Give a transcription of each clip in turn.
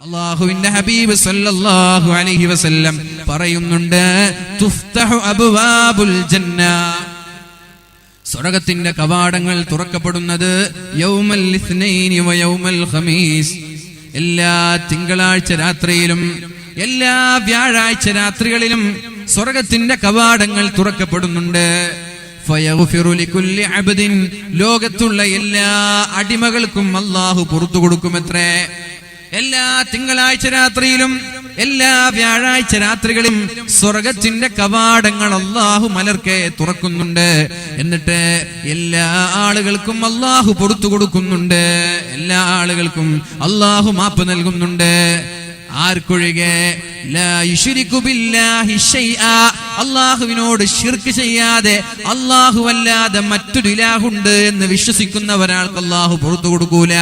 അല്ലാഹുവിന്റെ ഹബീബ് സല്ലല്ലാഹു അലൈഹി വസല്ലം പറയുന്നുണ്ട്, തുഫ്തഹു അബ്വാബുൽ ജന്ന, സ്വർഗ്ഗത്തിന്റെ കവാടങ്ങൾ തുറക്കപ്പെടുന്നത് യൗമൽ ഇസ്നൈനി വ യൗമൽ ഖമീസ്, എല്ലാ തിങ്കളാഴ്ച രാത്രിയിലും എല്ലാ വ്യാഴാഴ്ച രാത്രികളിലും സ്വർഗ്ഗത്തിന്റെ കവാടങ്ങൾ തുറക്കപ്പെടുന്നുണ്ട്. ഫയഗ്ഫിറു ലികുല്ലി അബ്ദിൻ, ലോകത്തുള്ള എല്ലാ അടിമകൾക്കും അല്ലാഹു പുറത്തു കൊടുക്കുമത്രേ. എല്ലാ തിങ്കളാഴ്ച രാത്രിയിലും എല്ലാ വ്യാഴാഴ്ച രാത്രികളിലും സ്വർഗത്തിന്റെ കവാടങ്ങൾ അല്ലാഹു മലർക്കെ തുറക്കുന്നുണ്ട്. എന്നിട്ട് എല്ലാ ആളുകൾക്കും അല്ലാഹു പുറത്തു കൊടുക്കുന്നുണ്ട്. എല്ലാ ആളുകൾക്കും അല്ലാഹു മാപ്പ് നൽകുന്നുണ്ട്. ആർക്കൊഴികെ? ലാ യുശ്രികു ബില്ലാഹി ശൈആ, അല്ലാഹുവിനോട് ശിർക്ക് ചെയ്യാതെ അല്ലാഹു അല്ലാതെ മറ്റൊരു ഇലാഹുണ്ട് എന്ന് വിശ്വസിക്കുന്ന ഒരാൾക്ക് അല്ലാഹു പുറത്തു കൊടുക്കൂല.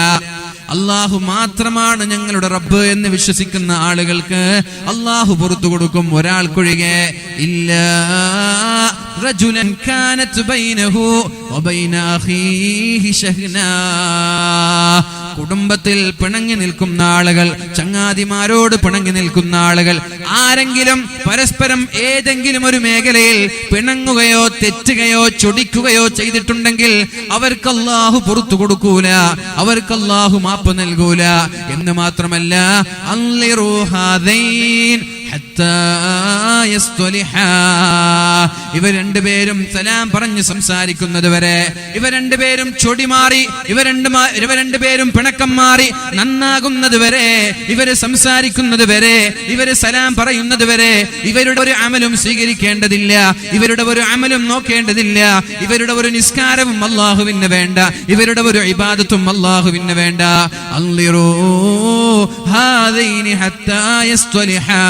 അല്ലാഹു മാത്രമാണ് ഞങ്ങളുടെ റബ്ബ് എന്ന് വിശ്വസിക്കുന്ന ആളുകൾക്ക് അല്ലാഹു പുറത്തു കൊടുക്കും. ഒരാൾക്കൊഴികെ. ഇല്ലാ റജുലൻ കാനത് ബൈനഹു വബൈന അഖീഹി ശഹ്നാ, കുടുംബത്തിൽ പിണങ്ങി നിൽക്കുന്ന ആളുകൾ, ചങ്ങാതിമാരോട് പിണങ്ങി നിൽക്കുന്ന ആളുകൾ, ആരെങ്കിലും പരസ്പരം ഏതെങ്കിലും ഒരു മേഖലയിൽ പിണങ്ങുകയോ തെറ്റുകയോ ചൊടിക്കുകയോ ചെയ്തിട്ടുണ്ടെങ്കിൽ അവർക്ക് അല്ലാഹു പുറത്തു കൊടുക്കൂല, അവർക്ക് അല്ലാഹു മാപ്പ് നൽകൂല. എന്ന് മാത്രമല്ല, അൻളിറൂ ഹാദൈൻ ഹത്താ യസ്തലിഹാ, ഇവർ രണ്ടുപേരും സലാം പറഞ്ഞ് സംസാരിക്കുന്നത് വരെ, ഇവർ രണ്ടുപേരും ചൊടി മാറി, ഇവർ രണ്ടുപേരും പിണക്കം മാറി നന്നാകുന്നത് വരെ, ഇവര് സംസാരിക്കുന്നത് വരെ, ഇവര് സലാം പറയുന്നത് വരെ ഇവരുടെ ഒരു അമലും സ്വീകരിക്കേണ്ടതില്ല, ഇവരുടെ ഒരു അമലും നോക്കേണ്ടതില്ല, ഇവരുടെ ഒരു നിസ്കാരവും അല്ലാഹുവിന് വേണ്ട, ഇവരുടെ ഒരു ഇബാദത്തും അല്ലാഹുവിന് വേണ്ട. അൻളിറൂ ഹാദൈനി ഹത്താ യസ്തലിഹാ,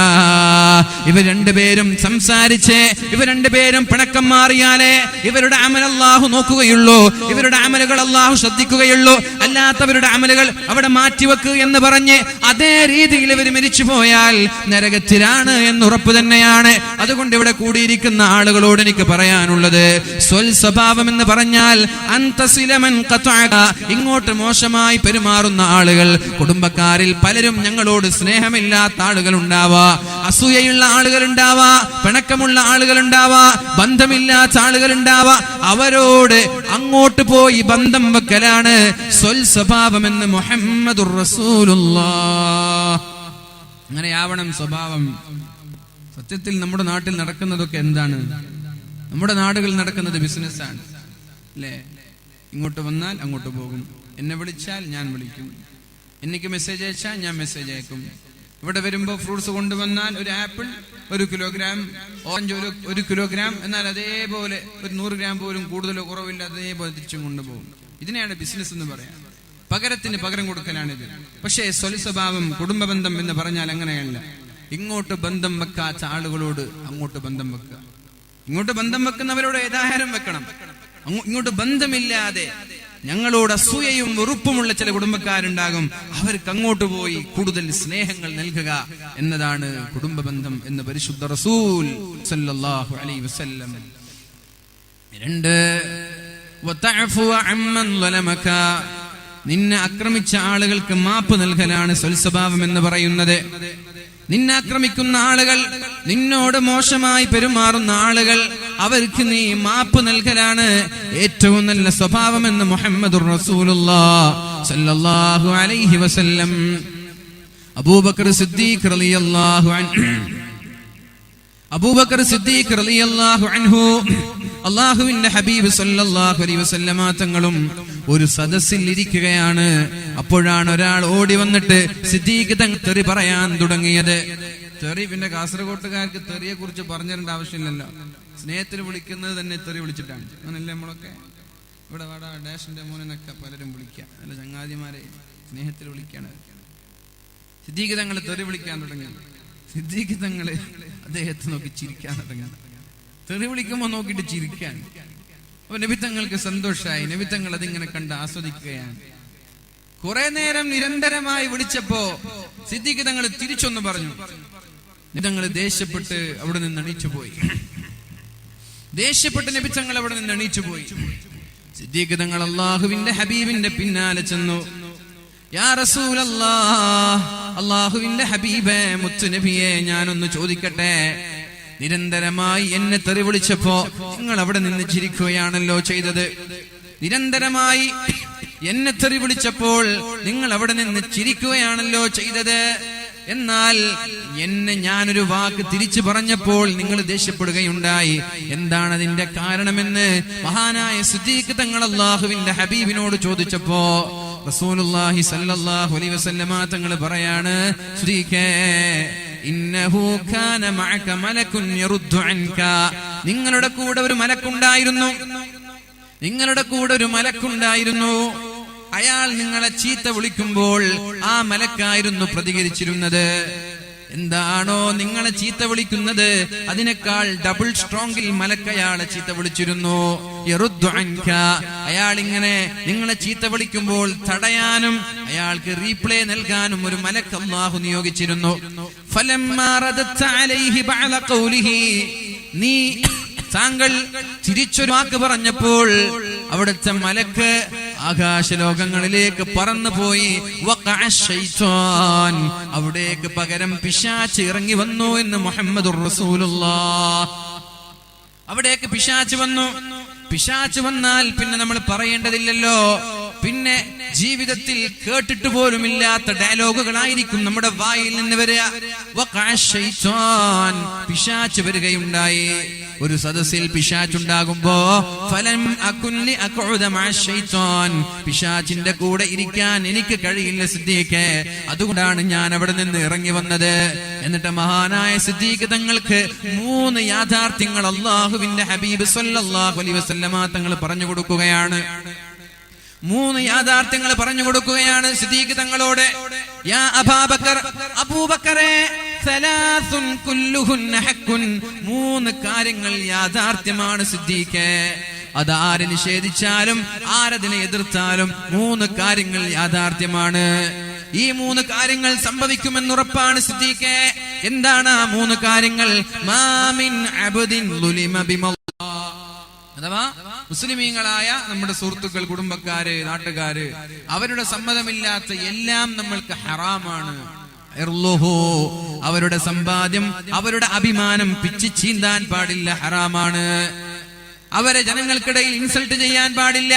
ഇവർ രണ്ടുപേരും സംസാരിച്ച് ഇവർ രണ്ടുപേരും പിണക്കം മാറിയാലേ ഇവരുടെ അമൽ അല്ലാഹു നോക്കുകയുള്ളൂ, ഇവരുടെ അമലുകൾ അല്ലാഹു ശ്രദ്ധിക്കുകയുള്ളൂ. അല്ലാത്തവരുടെ അമലുകൾ അവിടെ മാറ്റിവെക്കുക എന്ന് പറഞ്ഞ് അതേ രീതിയിൽ ഇവർ മരിച്ചു പോയാൽ നരകത്തിലാണ് എന്ന് ഉറപ്പ് തന്നെയാണ്. അതുകൊണ്ട് ഇവിടെ കൂടിയിരിക്കുന്ന ആളുകളോട് എനിക്ക് പറയാനുള്ളത്, സ്വൽ സ്വഭാവം എന്ന് പറഞ്ഞാൽ അന്തസിലമൻ ഖതഅക, ഇങ്ങോട്ട് മോശമായി പെരുമാറുന്ന ആളുകൾ. കുടുംബക്കാരിൽ പലരും ഞങ്ങളോട് സ്നേഹമില്ലാത്ത ആളുകൾ ഉണ്ടാവാ, അസൂയയുള്ള ആളുകൾ ഉണ്ടാവാ, പിണക്കമുള്ള ആളുകൾ ഉണ്ടാവാ, ബന്ധമില്ലാത്ത ആളുകൾ ഉണ്ടാവാ. അവരോട് അങ്ങോട്ട് പോയി ബന്ധം വെക്കലാണ് സ്വൽ സ്വഭാവമെന്ന് മുഹമ്മദുർ റസൂലുള്ളാഹ്. അങ്ങനെയാവണം സ്വഭാവം. സത്യത്തിൽ നമ്മുടെ നാട്ടിൽ നടക്കുന്നതൊക്കെ എന്താണ്? നമ്മുടെ നാടുകളിൽ നടക്കുന്നത് ബിസിനസ്സാണ് അല്ലേ? ഇങ്ങോട്ട് വന്നാൽ അങ്ങോട്ട് പോകും, എന്നെ വിളിച്ചാൽ ഞാൻ വിളിക്കും, എനിക്ക് മെസ്സേജ് അയച്ചാൽ ഞാൻ മെസ്സേജ് അയക്കും. ഇവിടെ വരുമ്പോൾ ഫ്രൂട്ട്സ് കൊണ്ടുവന്നാൽ ഒരു ആപ്പിൾ 1 കിലോഗ്രാം, ഓറഞ്ച് 1 കിലോഗ്രാം, എന്നാൽ അതേപോലെ ഒരു 100 ഗ്രാം പോലും കൂടുതലോ കുറവില്ല അതേപോലെ തിരിച്ചും കൊണ്ടുപോകും. ഇതിനെയാണ് ബിസിനസ് എന്ന് പറയാം. പകരത്തിന് പകരം കൊടുക്കലാണിത്. പക്ഷേ സ്വൽസ്വഭാവം, കുടുംബ ബന്ധം എന്ന് പറഞ്ഞാൽ അങ്ങനെയല്ല. ഇങ്ങോട്ട് ബന്ധം വെക്കാത്ത ആളുകളോട് അങ്ങോട്ട് ബന്ധം വെക്കുക, ഇങ്ങോട്ട് ബന്ധം വെക്കുന്നവരോട് ഏതാഹാരം വെക്കണം. ഇങ്ങോട്ട് ബന്ധമില്ലാതെ ഞങ്ങളോട് അസൂയയും വെറുപ്പുമുള്ള ചില കുടുംബക്കാരുണ്ടാകും, അവർക്ക് അങ്ങോട്ട് പോയി കൂടുതൽ സ്നേഹങ്ങൾ നൽകുക എന്നതാണ് കുടുംബ ബന്ധം എന്ന് പരിശുദ്ധ റസൂൽ സല്ലല്ലാഹു അലൈഹി വസല്ലം. 2, വതഅഫു അമ്മൻ ളലമക, നിന്നെ ആക്രമിച്ച ആളുകൾക്ക് മാപ്പ് നൽകലാണ് സ്വൽസ്വഭാവം എന്ന് പറയുന്നത്. നിന്നെ ആക്രമിക്കുന്ന ആളുകൾ, നിന്നോട് മോശമായി പെരുമാറുന്ന ആളുകൾ, അവർക്ക് നീ മാപ്പ് നൽകലാണ് ഏറ്റവും നല്ല സ്വഭാവമെന്ന് മുഹമ്മദുർ റസൂലുള്ളാഹി സ്വല്ലല്ലാഹു അലൈഹി വസല്ലം. അബൂബക്കർ സിദ്ദീഖ് റളിയല്ലാഹു അൻഹു അല്ലാഹുവിന്റെ ഹബീബ് സല്ലല്ലാഹു അലൈഹി വസല്ലമ തങ്ങളും ഒരു സദസ്സിൽ ഇരിക്കുകയാണ്. അപ്പോഴാണ് ഒരാൾ ഓടി വന്നിട്ട് സിദ്ദീഖ് തങ്ങൾ തെറി പറയാൻ തുടങ്ങിയത്. തെറി പിന്നെ കാസർഗോട്ടുകാർക്ക് തെറിയെ കുറിച്ച് പറഞ്ഞിരേണ്ട ആവശ്യമില്ലല്ലോ, സ്നേഹത്തിൽ വിളിക്കുന്നത് തന്നെ തെറി വിളിച്ചിട്ടാണ്. അങ്ങനല്ലേ നമ്മളൊക്കെ ഇവിടെ വാടാ ഡാഷിന്റെ മോനെന്നൊക്കെ പലരും വിളിക്കുക, അല്ല ചങ്ങാതിമാരെ സ്നേഹത്തിൽ വിളിക്കാണ്. സിദ്ദീഖ് തങ്ങൾ തെറി വിളിക്കാൻ തുടങ്ങി. സിദ്ദീഖ് തങ്ങള് അദ്ദേഹത്തെ നോക്കി ചിരിക്കാൻ തുടങ്ങി. തെറി വിളിക്കുമ്പോ നോക്കിയിട്ട് ചിരിക്കാൻ. അപ്പൊ നബി തങ്ങൾക്ക് സന്തോഷമായി. നബി തങ്ങൾ അതിങ്ങനെ കണ്ട് ആസ്വദിക്കുകയാണ്. കുറെ നേരം നിരന്തരമായി വിളിച്ചപ്പോ സിദ്ദീഖ് തങ്ങൾ തിരിച്ചൊന്ന് പറഞ്ഞു. നബി തങ്ങൾ ദേഷ്യപ്പെട്ട് അവിടെ നിന്ന് എണീച്ചുപോയി. ദേഷ്യപ്പെട്ട് നബി തങ്ങൾ അവിടെ നിന്ന് എണീച്ചുപോയി. സിദ്ദീഖ് തങ്ങൾ അല്ലാഹുവിന്റെ ഹബീബിന്റെ പിന്നാലെ ചെന്നു. യാ റസൂലല്ലാഹ്, അല്ലാഹുവിന്റെ ഹബീബേ മുത്തുനബിയെ, ഞാനൊന്ന് ചോദിക്കട്ടെ, നിരന്തരമായി എന്നെ തെറി വിളിച്ചപ്പോ നിങ്ങൾ അവിടെ നിന്ന് ചിരിക്കുകയാണല്ലോ ചെയ്തത്. നിരന്തരമായി എന്നെ തെറി വിളിച്ചപ്പോൾ നിങ്ങൾ അവിടെ നിന്ന് ചിരിക്കുകയാണല്ലോ ചെയ്തത്. എന്നാൽ ഞാനൊരു വാക്ക് തിരിച്ചു പറഞ്ഞപ്പോൾ നിങ്ങൾ ദേഷ്യപ്പെടുകയുണ്ടായി. എന്താണ് അതിന്റെ കാരണമെന്ന് മഹാനായ സിദ്ദീഖ് തങ്ങൾ അല്ലാഹുവിന്റെ ഹബീബിനോട് ചോദിച്ചപ്പോ റസൂലുള്ളാഹി സ്വല്ലല്ലാഹു അലൈഹി വസല്ലമ തങ്ങൾ പറയാണ്, സിദ്ദീഖേ, ഇന്നഹു കാന മഅക മലകുൻ യറുദ്ദു അൻക, നിങ്ങളുടെ കൂടെ ഒരു മലക്കുണ്ടായിരുന്നു. നിങ്ങളുടെ കൂടെ ഒരു മലക്കുണ്ടായിരുന്നു. അയാൾ നിങ്ങളെ ചീത്ത വിളിക്കുമ്പോൾ ആ മലക്കായിരുന്നു പ്രതികരിച്ചിരുന്നത്. എന്താണോ നിങ്ങളെ ചീത്ത വിളിക്കുന്നത് അതിനേക്കാൾ ഡബിൾ സ്ട്രോങ്ങിൽ മലക്കയാളെ ചീത്ത വിളിച്ചിരുന്നു. യറുദ്ദു അൻക, അയാൾ ഇങ്ങനെ നിങ്ങളെ ചീത്ത വിളിക്കുമ്പോൾ തടയാനും അയാൾക്ക് റീപ്ലേ നൽകാനും ഒരു മലക്ക് അല്ലാഹു നിയോഗിച്ചിരുന്നു. ഫലമ്മാ റദത്ത അലൈഹി ബഅല ഖൗലിഹി, നീ താങ്കൾ തിരിച്ചൊരു വാക്ക് പറഞ്ഞപ്പോൾ അവിടുത്തെ മലക്ക് ആകാശലോകങ്ങളിലേക്ക് പറന്നുപോയി. അവിടേക്ക് പകരം പിശാച് ഇറങ്ങി വന്നു എന്ന് മുഹമ്മദുർ റസൂലുള്ളാഹ്. അവിടേക്ക് പിശാച് വന്നു. പിശാച് വന്നാൽ പിന്നെ നമ്മൾ പറയേണ്ടതില്ലല്ലോ. പിന്നെ ജീവിതത്തിൽ കേട്ടിട്ട് പോലുമില്ലാത്ത ഡയലോഗുകളായിരിക്കും നമ്മുടെ വായിൽ നിന്ന് വരിക. പിശാച് വരികയുണ്ടായി. ഒരു സദസ്സിൽ പിശാചുണ്ടാകുമ്പോ പിശാചിന്റെ കൂടെ ഇരിക്കാൻ എനിക്ക് കഴിയില്ല സിദ്ദീഖേ, അതുകൊണ്ടാണ് ഞാൻ അവിടെ നിന്ന് ഇറങ്ങി വന്നത്. എന്നിട്ട് മഹാനായ സിദ്ദീഖ് തങ്ങൾക്ക് 3 യാഥാർത്ഥ്യങ്ങൾ അല്ലാഹുവിന്റെ ഹബീബ് സ്വല്ലല്ലാഹു അലൈഹി വസല്ലമ തങ്ങൾ പറഞ്ഞു കൊടുക്കുകയാണ്. 3 യാഥാർത്ഥ്യങ്ങൾ പറഞ്ഞു കൊടുക്കുകയാണ് സിദ്ദീഖ് തങ്ങളോട്. യാ അബൂബക്കർ, അബൂബക്കറേ, സലാസുൻ കുല്ലുഹുന്ന ഹഖ്കുൻ, 3 കാര്യങ്ങൾ യാഥാർത്ഥ്യമാണ് സിദ്ദീഖേ. അതാര് നിഷേധിച്ചാലും ആരതിനെ എതിർത്താലും 3 കാര്യങ്ങൾ യാഥാർത്ഥ്യമാണ്. ഈ 3 കാര്യങ്ങൾ സംഭവിക്കുമെന്നുറപ്പാണ് സിദ്ദീഖേ. എന്താണ് ആ 3 കാര്യങ്ങൾ? മാമിൻ അബ്ദിൻ ളുലിമ ബിമല്ലാഹ്, അഥവാ മുസ്ലിമീങ്ങളായ നമ്മുടെ സുഹൃത്തുക്കൾ, കുടുംബക്കാര്, നാട്ടുകാര്, അവരുടെ സമ്മതമില്ലാത്ത എല്ലാം നമ്മൾക്ക് ഹറാമാണ്. അവരുടെ സമ്പാദ്യം, അവരുടെ അഭിമാനം പിച്ചു ചീന്താൻ പാടില്ല, ഹറാമാണ്. അവരെ ജനങ്ങൾക്കിടയിൽ ഇൻസൾട്ട് ചെയ്യാൻ പാടില്ല.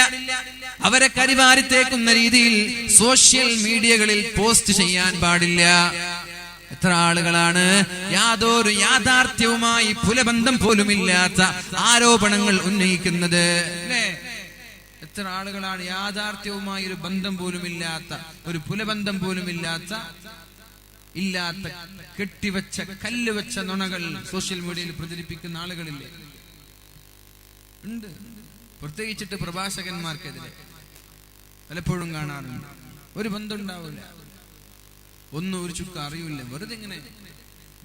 അവരെ കരിവാരിത്തേക്കുന്ന രീതിയിൽ സോഷ്യൽ മീഡിയകളിൽ പോസ്റ്റ് ചെയ്യാൻ പാടില്ല. എത്ര ആളുകളാണ് യാതൊരു യാഥാർത്ഥ്യവുമായി പുലബന്ധം പോലുമില്ലാത്ത ആരോപണങ്ങൾ ഉന്നയിക്കുന്നത്, അല്ലേ? എത്ര ആളുകളാണ് യാഥാർത്ഥ്യവുമായി ഒരു ബന്ധം പോലുമില്ലാത്ത, ഒരു പുലബന്ധം പോലുമില്ലാത്ത കെട്ടിവെച്ച കല്ലുവെച്ച നുണകൾ സോഷ്യൽ മീഡിയയിൽ പ്രചരിപ്പിക്കുന്ന ആളുകളില്ലേ? ഉണ്ട്. പ്രത്യേകിച്ചിട്ട് പ്രഭാഷകന്മാർക്കെതിരെ പലപ്പോഴും കാണാറുണ്ട്. ഒരു ബന്ധം ഉണ്ടാവില്ല, ഒന്നും ഒരു ചുക്ക അറിയില്ല, വെറുതെ ഇങ്ങനെ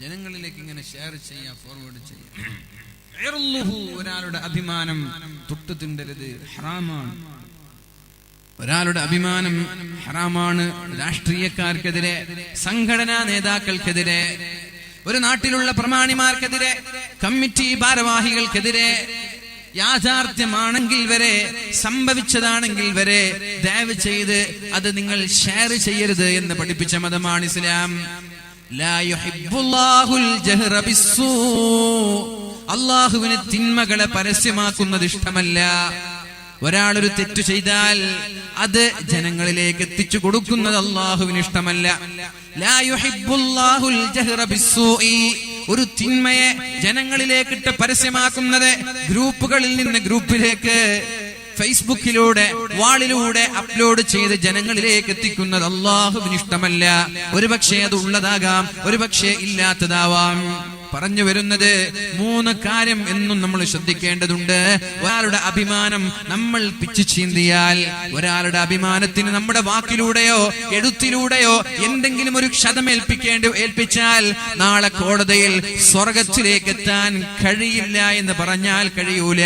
ജനങ്ങളിലേക്ക് ഇങ്ങനെ ഷെയർ ചെയ്യാം, ഫോർവേഡ് ചെയ്യാം. ഒരാളുടെ അഭിമാനം തൊട്ടു തിണ്ടരുത്, ഹറാമാണ്. ഒരാളുടെ അഭിമാനം ഹറാമാണ്. രാഷ്ട്രീയക്കാർക്കെതിരെ, സംഘടനാ നേതാക്കൾക്കെതിരെ, ഒരു നാട്ടിലുള്ള പ്രമാണിമാർക്കെതിരെ, കമ്മിറ്റി ഭാരവാഹികൾക്കെതിരെ, യാഥാർത്ഥ്യമാണെങ്കിൽ വരെ, സംഭവിച്ചതാണെങ്കിൽ വരെ ദയവ് ചെയ്ത് അത് നിങ്ങൾ ഷെയർ ചെയ്യരുത് എന്ന് പഠിപ്പിച്ച മതമാണ് ഇസ്ലാം. ലാ യുഹിബ്ബുല്ലാഹുൽ ജഹ്റ ബിസ്സൂ, അല്ലാഹുവിന് തിന്മകളെ പരസ്യമാക്കുന്നത് ഇഷ്ടമല്ല. ഒരാളൊരു തെറ്റു ചെയ്താൽ അത് ജനങ്ങളിലേക്ക് എത്തിച്ചു കൊടുക്കുന്നത് അല്ലാഹുവിന് ഇഷ്ടമല്ല. ലാ യുഹിബ്ബുല്ലാഹുൽ ജഹ്റ ബിസ്സൂഇ, ഒരു തിന്മയെ ജനങ്ങളിലേക്കിട്ട് പരസ്യമാക്കുന്നത്, ഗ്രൂപ്പുകളിൽ നിന്ന് ഗ്രൂപ്പിലേക്ക്, ഫേസ്ബുക്കിലൂടെ, വാളിലൂടെ അപ്ലോഡ് ചെയ്ത് ജനങ്ങളിലേക്ക് എത്തിക്കുന്നത് അല്ലാഹുവിന് ഇഷ്ടമല്ല. ഒരുപക്ഷെ അത് ഉള്ളതാകാം, ഒരുപക്ഷെ ഇല്ലാത്തതാവാം. പറഞ്ഞു വരുന്നത് 3 കാര്യം എന്നും നമ്മൾ ശ്രദ്ധിക്കേണ്ടതുണ്ട്. ഒരാളുടെ അഭിമാനം നമ്മൾ പിച്ചു ചീന്തിയാൽ, ഒരാളുടെ അഭിമാനത്തിന് നമ്മുടെ വാക്കിലൂടെയോ എഴുത്തിലൂടെയോ എന്തെങ്കിലും ഒരു ഏൽപ്പിച്ചാൽ നാളെ കോടതിയിൽ സ്വർഗത്തിലേക്ക് എത്താൻ കഴിയില്ല എന്ന് പറഞ്ഞാൽ കഴിയൂല.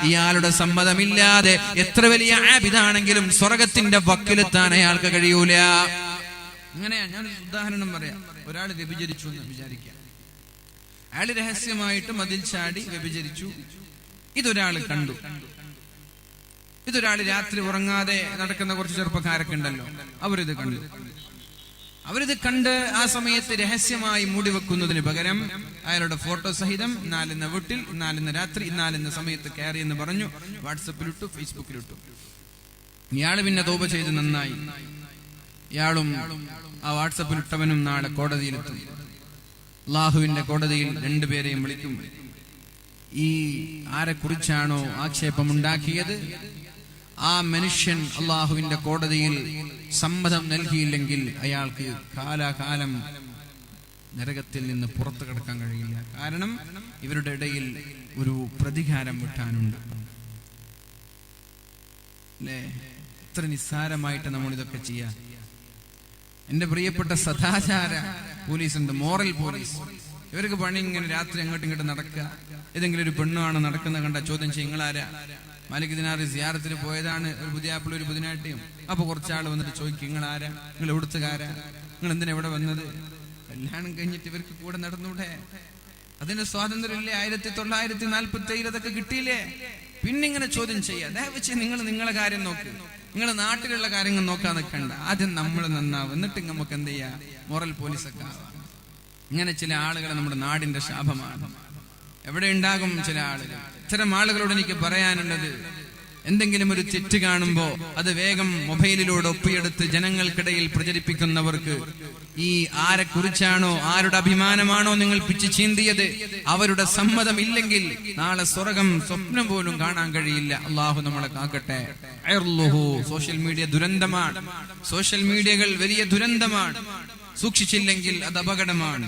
ഇയാളുടെ സമ്മതമില്ലാതെ എത്ര വലിയ ആബിദാണെങ്കിലും സ്വർഗത്തിന്റെ വക്കിലെത്താൻ അയാൾക്ക് കഴിയൂല. അങ്ങനെയാ. ഞാൻ ഉദാഹരണം പറയാം. ഒരാൾ വ്യഭിചരിച്ചു എന്ന് വിചാരിക്കാം. അയാൾ രഹസ്യമായിട്ട് മതിൽ ചാടി വ്യഭിചരിച്ചു. ഇതൊരാൾ കണ്ടു. ഇതൊരാൾ രാത്രി ഉറങ്ങാതെ നടക്കുന്ന കുറച്ച് ചെറുപ്പക്കാരൊക്കെ ഉണ്ടല്ലോ, അവരിത് കണ്ട് ആ സമയത്ത് രഹസ്യമായി മൂടിവെക്കുന്നതിന് പകരം അയാളുടെ ഫോട്ടോ സഹിതം ഇന്നാലിന്ന വീട്ടിൽ, ഇന്നാലിന്ന രാത്രി, ഇന്നാലിന്ന സമയത്ത് കയറി എന്ന് പറഞ്ഞു വാട്സപ്പിലിട്ടു, ഫേസ്ബുക്കിലിട്ടു. ഇയാള് പിന്നെ തൗബ ചെയ്ത് നന്നായി. ഇയാളും ആ വാട്സപ്പിലിട്ടവനും നാളെ കോടതിയിലെത്തും. അല്ലാഹുവിന്റെ കോടതിയിൽ രണ്ടുപേരെയും വിളിക്കും. ഈ ആരെക്കുറിച്ചാണോ ആക്ഷേപമുണ്ടാക്കിയത് ആ മനുഷ്യൻ അള്ളാഹുവിന്റെ കോടതിയിൽ സമ്മതം നൽകിയില്ലെങ്കിൽ അയാൾക്ക് കാലാകാലം നരകത്തിൽ നിന്ന് പുറത്തു കടക്കാൻ കഴിയില്ല. കാരണം ഇവരുടെ ഇടയിൽ ഒരു പ്രതികാരം വെട്ടാനുണ്ട്. അല്ലേ? എത്ര നിസ്സാരമായിട്ട് നമ്മൾ ഇതൊക്കെ ചെയ്യാം. എന്റെ പ്രിയപ്പെട്ട സദാചാര പോലീസ് ഉണ്ട്, മോറൽ പോലീസ്. ഇവർക്ക് പണി ഇങ്ങനെ രാത്രി അങ്ങോട്ടും ഇങ്ങോട്ട് നടക്കുക. ഏതെങ്കിലും ഒരു പെണ്ണാണ് നടക്കുന്നത് കണ്ട ചോദ്യം ചെയ്യും, നിങ്ങളാരാ? മാലിക് ദിനാറ് സിയാറത്തിന് പോയതാണ്, ഒരു പുതിയാപ്പിള ഒരു പുതിനാട്ടിയും. അപ്പൊ കുറച്ചാൾ വന്നിട്ട് ചോദിക്കും, നിങ്ങളാരാ? നിങ്ങൾ എവിടുത്തുകാരാ? നിങ്ങൾ എന്തിനാ ഇവിടെ വന്നത്? കല്യാണം കഴിഞ്ഞിട്ട് ഇവർക്ക് കൂടെ നടന്നൂടെ? അതിന്റെ സ്വാതന്ത്ര്യം ഇല്ലേ? 1947 അതൊക്കെ കിട്ടിയില്ലേ? പിന്നിങ്ങനെ ചോദ്യം ചെയ്യാ. ദയവച്ച് നിങ്ങൾ നിങ്ങളെ കാര്യം നോക്ക്, നിങ്ങൾ നാട്ടിലുള്ള കാര്യങ്ങൾ നോക്കാൻ നിൽക്കണ്ട. ആദ്യം നമ്മൾ നന്നാവും, എന്നിട്ട് നമുക്ക് എന്ത് ചെയ്യാ? മോറൽ പോലീസൊക്കെ ആവാം. ഇങ്ങനെ ചില ആളുകൾ നമ്മുടെ നാടിന്റെ ശാപമാണ്. എവിടെ ഉണ്ടാകും ചില ആളുകൾ. ഇത്തരം ആളുകളോട് എനിക്ക് പറയാനുള്ളത്, എന്തെങ്കിലും ഒരു തെറ്റ് കാണുമ്പോ അത് വേഗം മൊബൈലിലൂടെ ഒപ്പിയെടുത്ത് ജനങ്ങൾക്കിടയിൽ പ്രചരിപ്പിക്കുന്നവർക്ക് ഈ ആരെക്കുറിച്ചാണോ ആരുടെ അഭിമാനമാണോ നിങ്ങൾ പിച്ചു ചീന്തിയത് അവരുടെ സമ്മതം ഇല്ലെങ്കിൽ നാളെ സ്വർഗം സ്വപ്നം പോലും കാണാൻ കഴിയില്ല. അള്ളാഹു നമ്മളെ കാക്കട്ടെ. സോഷ്യൽ മീഡിയ ദുരന്തമാണ്. സോഷ്യൽ മീഡിയകൾ വലിയ ദുരന്തമാണ്. സൂക്ഷിച്ചില്ലെങ്കിൽ അത് അപകടമാണ്.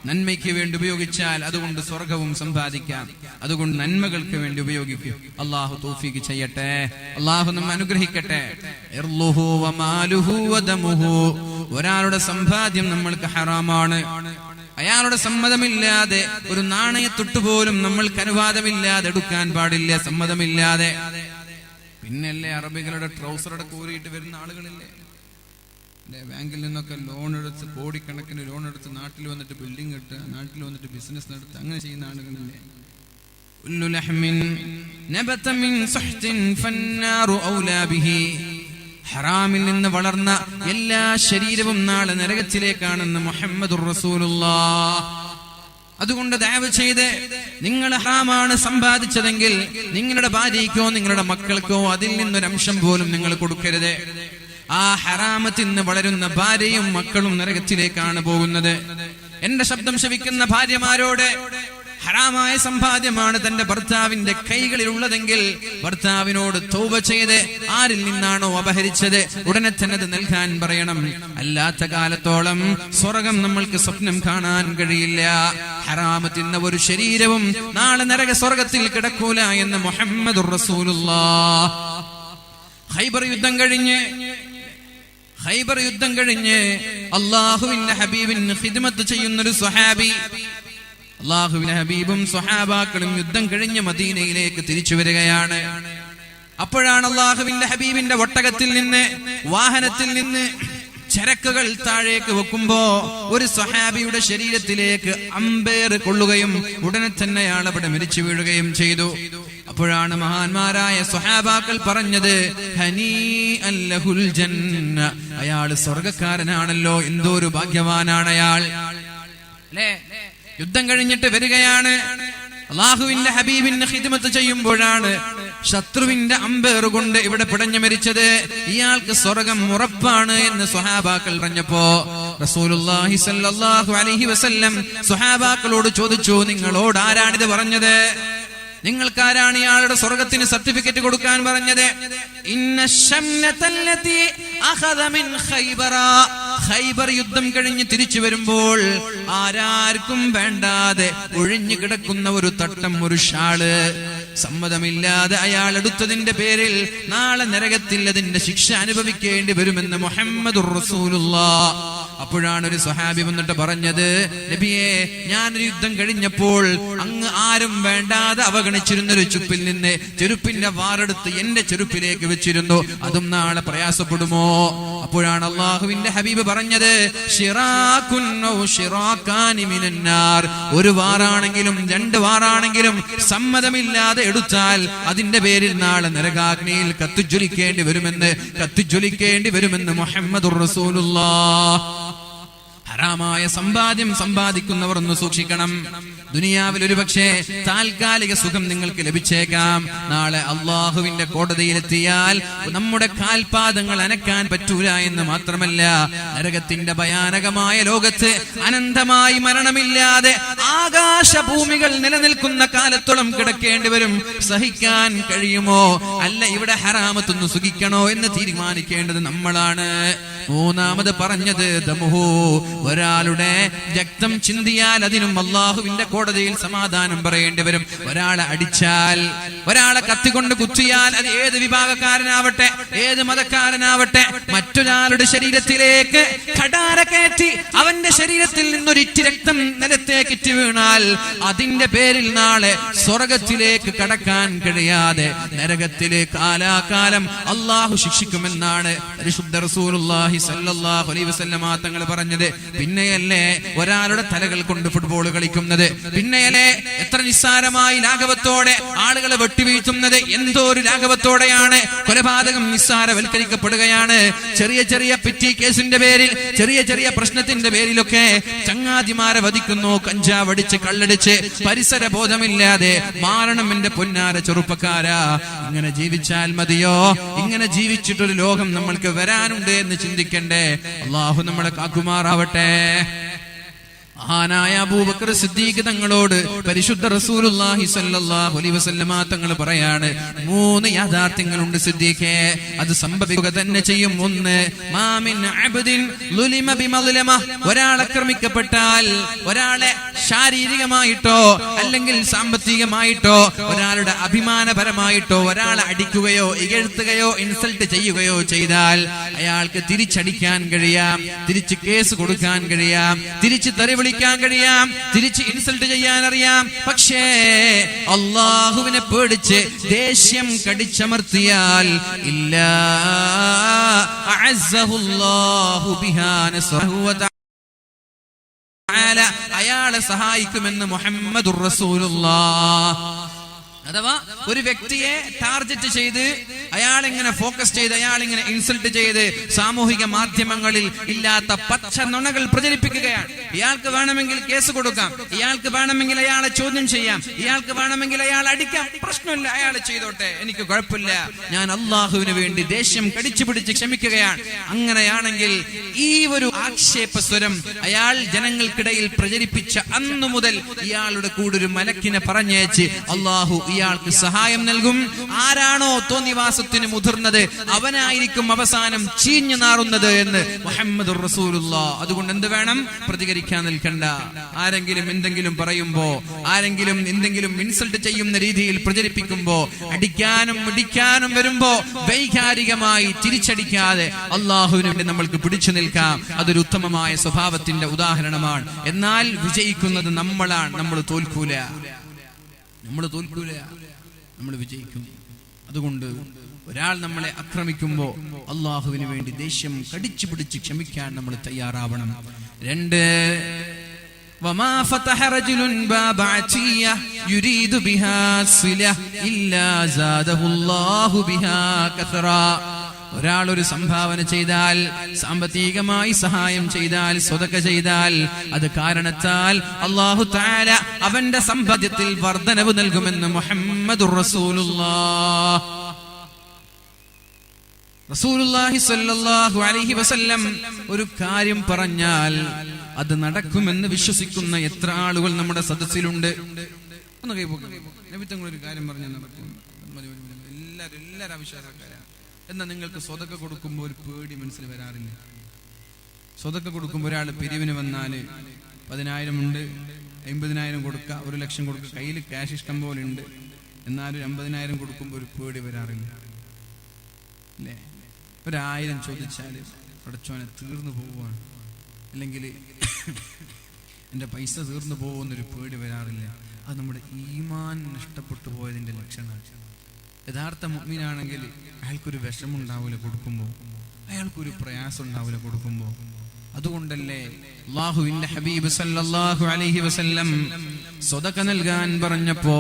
നന്മയ്ക്ക് വേണ്ടി ഉപയോഗിച്ചാൽ അതുകൊണ്ട് സ്വർഗവും സമ്പാദിക്കാം. അതുകൊണ്ട് നന്മകൾക്ക് വേണ്ടി ഉപയോഗിക്കും. അള്ളാഹു തൗഫീഖ് ചെയ്യട്ടെ. അള്ളാഹു നമ്മെ അനുഗ്രഹിക്കട്ടെ. ഒരാളുടെ സമ്പാദ്യം നമ്മൾക്ക് ഹറാമാണ്. അയാളുടെ സമ്മതമില്ലാതെ ഒരു നാണയത്തൊട്ടുപോലും നമ്മൾക്ക് അനുവാദമില്ലാതെ എടുക്കാൻ പാടില്ല, സമ്മതമില്ലാതെ. പിന്നല്ലേ അറബികളുടെ ട്രൗസറുടെ കൂറിയിട്ട് വരുന്ന ആളുകളില്ലേ? ബാങ്കിൽ നിന്നൊക്കെ ലോൺ എടുത്ത് കോടിക്കണക്കിന് ലോൺ എടുത്ത് നാട്ടിൽ വന്നിട്ട് ബിൽഡിംഗ് ഇട്ട്, നാട്ടിൽ വന്നിട്ട് ബിസിനസ് നടത്തുക, അങ്ങനെ ചെയ്യുന്ന ആളുകളില്ലേ? ഹറാമിൽ നിന്ന് വളർന്ന എല്ലാ ശരീരവും നാളെ നരകത്തിലേക്കാണെന്ന് മുഹമ്മദുർ റസൂലുള്ളാഹ്. അതുകൊണ്ട് ദയവ് ചെയ്ത് നിങ്ങൾ ഹറാമാണ് സമ്പാദിച്ചതെങ്കിൽ നിങ്ങളുടെ ഭാര്യയ്ക്കോ നിങ്ങളുടെ മക്കൾക്കോ അതിൽ നിന്നൊരംശം പോലും നിങ്ങൾ കൊടുക്കരുത്. ആ ഹറാമത്തിൽ നിന്ന് വളരുന്ന ഭാര്യയും മക്കളും നരകത്തിലേക്കാണ് പോകുന്നത്. എന്റെ ശബ്ദം ശ്രവിക്കുന്ന ഭാര്യമാരോട്, ഹറാമായ സമ്പാദ്യമാണ് തന്റെ ഭർത്താവിന്റെ കൈകളിൽ ഉള്ളതെങ്കിൽ ഭർത്താവിനോട് തൗബ ചെയ്ത് ആരിൽ നിന്നാണോ അപഹരിച്ചത് ഉടനെ തന്നെ അത് നൽകാൻ പറയണം. അല്ലാത്ത കാലത്തോളം സ്വർഗം നമ്മൾക്ക് സ്വപ്നം കാണാൻ കഴിയില്ല. ഹറാമ് തിന്ന ഒരു ശരീരവും നാളെ നരക സ്വർഗത്തിൽ കിടക്കൂല എന്ന് മുഹമ്മദുർ റസൂലുള്ളാഹ്. ഖൈബർ യുദ്ധം കഴിഞ്ഞ് അല്ലാഹുവിന്റെ ഹബീബിന് ഖിദ്മത്ത് ചെയ്യുന്നൊരു സ്വഹാബി, അല്ലാഹുവിന്റെ ഹബീബും സ്വഹാബാക്കളും യുദ്ധം കഴിഞ്ഞ് മദീനയിലേക്ക് തിരിച്ചു വരികയാണ്. അപ്പോഴാണ് അല്ലാഹുവിന്റെ ഹബീബിന്റെ ഒട്ടകത്തിൽ നിന്ന്, വാഹനത്തിൽ നിന്ന് ചരക്കുകൾ താഴേക്ക് വെക്കുമ്പോ ഒരു സ്വഹാബിയുടെ ശരീരത്തിലേക്ക് അമ്പേറ് കൊള്ളുകയും ഉടനെ തന്നെ അയാൾ അവിടെ മരിച്ചു വീഴുകയും ചെയ്തു. അപ്പോഴാണ് മഹാന്മാരായ സ്വഹാബാക്കൾ പറഞ്ഞത്, ഹനീഅൻ ലഹുൽ ജന്ന, അയാൾ സ്വർഗ്ഗക്കാരനാണല്ലോ, എന്തോ ഒരു ഭാഗ്യവാനാണ് അയാൾ. അല്ലേ? യുദ്ധം കഴിഞ്ഞിട്ട് വരികയാണ്. അല്ലാഹുവിന്റെ ഹബീബിന് ഖിദ്മത്ത് ചെയ്യുമ്പോഴാണ് ശത്രുവിന്റെ അമ്പേറ് കൊണ്ട് ഇവിടെ പിടഞ്ഞു മരിച്ചത്. ഇയാൾക്ക് സ്വർഗം ഉറപ്പാണ് എന്ന് സ്വഹാബാക്കൾ പറഞ്ഞപ്പോ റസൂലുള്ളാഹി സ്വല്ലല്ലാഹു അലൈഹി വസല്ലം സ്വഹാബാക്കളോട് ചോദിച്ചു, നിങ്ങളോട് ആരാണിത് പറഞ്ഞത്? നിങ്ങൾക്കാരാണ് ഇയാളുടെ സ്വർഗത്തിന് സർട്ടിഫിക്കറ്റ് കൊടുക്കാൻ പറഞ്ഞത്? ഖൈബർ യുദ്ധം കഴിഞ്ഞ് തിരിച്ചു വരുമ്പോൾ ആരാർക്കും വേണ്ടാതെ ഒഴിഞ്ഞു കിടക്കുന്ന ഒരു തട്ടം, ഒരു ഷാള് സമ്മതമില്ലാതെ അയാൾ എടുത്തതിന്റെ പേരിൽ നാളെ നരകത്തിൽ അതിന്റെ ശിക്ഷ അനുഭവിക്കേണ്ടി വരുമെന്ന് മുഹമ്മദുർ റസൂലുള്ളാഹ്. അപ്പോഴാണ് ഒരു സ്വഹാബി വന്നിട്ട് പറഞ്ഞത്, നബിയെ, ഞാനൊരു യുദ്ധം കഴിഞ്ഞപ്പോൾ അങ്ങ് ആരും വേണ്ടാതെ അവഗണിച്ചിരുന്നൊരു ചുപ്പിൽ നിന്ന് ചെരുപ്പിന്റെ വാറെടുത്ത് എന്റെ ചെരുപ്പിലേക്ക് വെച്ചിരുന്നു. അതും നാളെ പ്രയാസപ്പെടുമോ? അപ്പോഴാണ് അള്ളാഹുവിന്റെ ഹബീബ് പറഞ്ഞത്, ശിറാകുൻ ഔ ശിറാകാനി മിനന്നാർ, ഒരു വാറാണെങ്കിലും 2 വാറാണെങ്കിലും സമ്മതമില്ലാതെ എടുത്താൽ അതിന്റെ പേരിൽ നാളെ നരകാഗ്നിയിൽ കത്തിജ്വലിക്കേണ്ടി വരുമെന്ന് മുഹമ്മദുർ റസൂലുള്ളാഹ്. ഹറാമായ സമ്പാദ്യം സമ്പാദിക്കുന്നവർ ഒന്ന് സൂക്ഷിക്കണം. ദുനിയാവിൽ ഒരു പക്ഷേ താൽക്കാലിക സുഖം നിങ്ങൾക്ക് ലഭിച്ചേക്കാം. നാളെ അള്ളാഹുവിന്റെ കോടതിയിലെത്തിയാൽ നമ്മുടെ കാൽപാദങ്ങൾ അനക്കാൻ പറ്റൂല എന്ന് മാത്രമല്ല, നരകത്തിന്റെ ഭയാനകമായ ലോകത്ത് അനന്തമായി മരണമില്ലാതെ ആകാശഭൂമികൾ നിലനിൽക്കുന്ന കാലത്തോളം കിടക്കേണ്ടി വരും. സഹിക്കാൻ കഴിയുമോ? അല്ല, ഇവിടെ ഹറാമത്തൊന്ന് സുഖിക്കണോ എന്ന് തീരുമാനിക്കേണ്ടത് നമ്മളാണ്. മൂന്നാമത് പറഞ്ഞത് ദമുഹു, ഒരാളുടെ രക്തം ചിന്തിയാൽ അതിനും അള്ളാഹുവിന്റെ കോടതിയിൽ സമാധാനം പറയേണ്ടി വരും. ഒരാളെ അടിച്ചാൽ, ഒരാളെ കത്തിക്കൊണ്ട് കുത്തിയാൽ, അത് ഏത് വിഭാഗക്കാരനാവട്ടെ, ഏത് മതക്കാരനാവട്ടെ, മറ്റൊരാളുടെ ശരീരത്തിലേക്ക് കടാര കയറ്റി അവന്റെ ശരീരത്തിൽ നിന്നൊരിറ്റ് രക്തം നിലത്തേക്കിറ്റ് വീണാൽ അതിന്റെ പേരിൽ നാളെ സ്വർഗത്തിലേക്ക് കടക്കാൻ കഴിയാതെ നരകത്തിലെ കാലാകാലം അള്ളാഹു ശിക്ഷിക്കുമെന്നാണ് പരിശുദ്ധ റസൂലുള്ളാഹി സ്വല്ലല്ലാഹു അലൈഹി വസല്ലമ തങ്ങൾ പറഞ്ഞത്. പിന്നെയല്ലേ ഒരാളുടെ തലകൾ കൊണ്ട് ഫുട്ബോൾ കളിക്കുന്നത്? പിന്നെയല്ലേ എത്ര നിസ്സാരമായി ലാഘവത്തോടെ ആളുകളെ വെട്ടിവീഴ്ത്തുന്നത്? എന്തോ ഒരു ലാഘവത്തോടെയാണ് കൊലപാതകം നിസ്സാരവൽക്കരിക്കപ്പെടുകയാണ്. ചെറിയ ചെറിയ പിറ്റി കേസിന്റെ പേരിൽ, ചെറിയ ചെറിയ പ്രശ്നത്തിന്റെ പേരിലൊക്കെ ചങ്ങാതിമാരെ വധിക്കുന്നു. കഞ്ചാവ് അടിച്ച്, കള്ളടിച്ച്, പരിസര ബോധമില്ലാതെ മാറണം എന്റെ പൊന്നാര ചെറുപ്പക്കാരാ. ഇങ്ങനെ ജീവിച്ചാൽ മതിയോ? ഇങ്ങനെ ജീവിച്ചിട്ടൊരു ലോകം നമ്മൾക്ക് വരാനുണ്ട് എന്ന് ചിന്തിക്കണ്ടേ? അള്ളാഹു നമ്മളെ കാക്കുമാറാവട്ടെ. മഹാനായ അബൂബക്കർ സിദ്ദീഖ് തങ്ങളോട് പരിശുദ്ധ റസൂലുള്ളാഹി സ്വല്ലല്ലാഹു അലൈഹി വസല്ലമ തങ്ങൾ പറയാണ്, 3 യാഥാർത്ഥ്യങ്ങളുണ്ട് സിദ്ദീഖേ, അത് സംഭവിക്കുക തന്നെ ചെയ്യും. 1, മാമിൻ അബ്ദിൻ ളുലിമ ബിമദ്ലമ, ഒരാൾ ആക്രമിക്കപ്പെട്ടാൽ, ഒരാളെ ശാരീരികമായിട്ടോ അല്ലെങ്കിൽ സാമ്പത്തികമായിട്ടോ ഒരാളുടെ അഭിമാനപരമായിട്ടോ ഒരാളെ അടിക്കുകയോ ഇകഴ്ത്തുകയോ ഇൻസൾട്ട് ചെയ്യുകയോ ചെയ്താൽ അയാൾക്ക് തിരിച്ചടിക്കാൻ കഴിയാം, തിരിച്ച് കേസ് കൊടുക്കാൻ കഴിയാം, തിരിച്ച് തെറി വിളിക്കാൻ കഴിയാം, തിരിച്ച് ഇൻസൾട്ട് ചെയ്യാൻ അറിയാം. പക്ഷേ അള്ളാഹുവിനെ പേടിച്ച് ദേഷ്യം കടിച്ചമർത്തിയാൽ ഇല്ലാ അഅസ്സഹുല്ലാഹു ബിഹാ നസ്റഹു വ തആല, അയാളെ സഹായിക്കുമെന്ന് മുഹമ്മദുർ റസൂലുള്ളാഹ്. അഥവാ ഒരു വ്യക്തിയെ ടാർഗറ്റ് ചെയ്ത് അയാളിങ്ങനെ ഫോക്കസ് ചെയ്ത് അയാളിങ്ങനെ ഇൻസൾട്ട് ചെയ്ത് സാമൂഹിക മാധ്യമങ്ങളിൽ ഇല്ലാത്ത പച്ച നുണകൾ പ്രചരിപ്പിക്കുകയാണ്. ഇയാൾക്ക് വേണമെങ്കിൽ കേസ് കൊടുക്കാം, ഇയാൾക്ക് വേണമെങ്കിൽ അയാളെ ചോദ്യം ചെയ്യാം, ഇയാൾക്ക് വേണമെങ്കിൽ അയാൾ അടിക്കാം, പ്രശ്നമില്ല, അയാൾ ചെയ്തോട്ടെ, എനിക്ക് കുഴപ്പമില്ല, ഞാൻ അള്ളാഹുവിന് വേണ്ടി ദേഷ്യം കടിച്ചു പിടിച്ച് ക്ഷമിക്കുകയാണ്. അങ്ങനെയാണെങ്കിൽ ഈ ഒരു ആക്ഷേപ സ്വരം അയാൾ ജനങ്ങൾക്കിടയിൽ പ്രചരിപ്പിച്ച അന്നു മുതൽ ഇയാളുടെ കൂടെ ഒരു മലക്കിനെ പറഞ്ഞയച്ച് അള്ളാഹു ഇയാൾക്ക് സഹായം നൽകും. ആരാണോ തോന്നിവാസത്തിന് മുതിർന്നത് അവനായിരിക്കും അവസാനം ചീഞ്ഞു നാറുന്നത് എന്ന് മുഹമ്മദുർ റസൂലുള്ളാഹ്. അതുകൊണ്ട് എന്ത് വേണം? പ്രതികരിക്കാൻ നിൽക്കണ്ട. ആരെങ്കിലും എന്തെങ്കിലും പറയുമ്പോ, ആരെങ്കിലും എന്തെങ്കിലും ഇൻസൾട്ട് ചെയ്യുന്ന രീതിയിൽ പ്രചരിപ്പിക്കുമ്പോ, അടിക്കാനും ഇടിക്കാനും വരുമ്പോ വൈകാരികമായി തിരിച്ചടിക്കാതെ അള്ളാഹുവിന് വേണ്ടി നമ്മൾക്ക് പിടിച്ചു നിൽക്കാം. അതൊരു ഉത്തമമായ സ്വഭാവത്തിന്റെ ഉദാഹരണമാണ്. എന്നാൽ വിജയിക്കുന്നത് നമ്മളാണ്. നമ്മൾ തോൽക്കൂല, നമ്മൾ വിജയിക്കും. അതുകൊണ്ട് ഒരാൾ നമ്മളെ ആക്രമിക്കുമ്പോ അള്ളാഹുവിന് വേണ്ടി ദേഷ്യം കടിച്ചു പിടിച്ച് ക്ഷമിക്കാൻ നമ്മൾ തയ്യാറാവണം. 2, വമാ ഫതഹ റജുലുൻ ബാബ അതിയ യുരീദു ബിഹാ സില ഇല്ലാ സാദഹുല്ലാഹു ബിഹാ കസറാ. ഒരാൾ ഒരു സംഭാവന ചെയ്താൽ, സാമ്പത്തികമായി സഹായം ചെയ്താൽ, സ്വതക്ക ചെയ്താൽ, അത് കാരണത്താൽ അല്ലാഹു തആല അവന്റെ സമ്പത്തിൽ വർധനവ് നൽകുമെന്ന് മുഹമ്മദുർ റസൂലുള്ളാഹ്. റസൂലുള്ളാഹി സ്വല്ലല്ലാഹു അലൈഹി വസല്ലം ഒരു കാര്യം പറഞ്ഞാൽ അത് നടക്കുമെന്ന് വിശ്വസിക്കുന്ന എത്ര ആളുകൾ നമ്മുടെ സദസ്സിലുണ്ട്? ഒന്ന് കൈപോക്കാം. നബി തങ്ങൾ ഒരു കാര്യം പറഞ്ഞാൽ നടക്കും. എല്ലാവരും അവിശ്വാസക്കാരാണ്. എന്നാൽ നിങ്ങൾക്ക് സ്വതക്ക കൊടുക്കുമ്പോൾ ഒരു പേടി മനസ്സിൽ വരാറില്ല? സ്വതക്ക കൊടുക്കുമ്പോൾ ഒരാൾ പിരിവിന് വന്നാൽ 10,000 ഉണ്ട്, 50,000 കൊടുക്കുക, 1,00,000 കൊടുക്കുക, കയ്യിൽ ക്യാഷ് ഇഷ്ടം പോലെ ഉണ്ട്, എന്നാലും 50,000 കൊടുക്കുമ്പോൾ ഒരു പേടി വരാറില്ല അല്ലേ? 1,000 ചോദിച്ചാൽ പടച്ചോനെ തീർന്നു പോവുകയാണ്, അല്ലെങ്കിൽ എൻ്റെ പൈസ തീർന്നു പോകുമെന്നൊരു പേടി വരാറില്ല. അത് നമ്മുടെ ഈമാൻ നഷ്ടപ്പെട്ടു പോയതിൻ്റെ ലക്ഷണമാണ്. യഥാർത്ഥ മുഅ്മിനാണെങ്കിൽ അയാൾക്കൊരു വിഷമുണ്ടാവില്ല കൊടുക്കുമ്പോൾ, അയാൾക്കൊരു പ്രയാസം ഉണ്ടാവില്ല കൊടുക്കുമ്പോ. അതുകൊണ്ടല്ലേ അല്ലാഹുവിന്റെ ഹബീബ് സല്ലല്ലാഹു അലൈഹി വസല്ലം സ്വതക നൽകാൻ പറഞ്ഞപ്പോ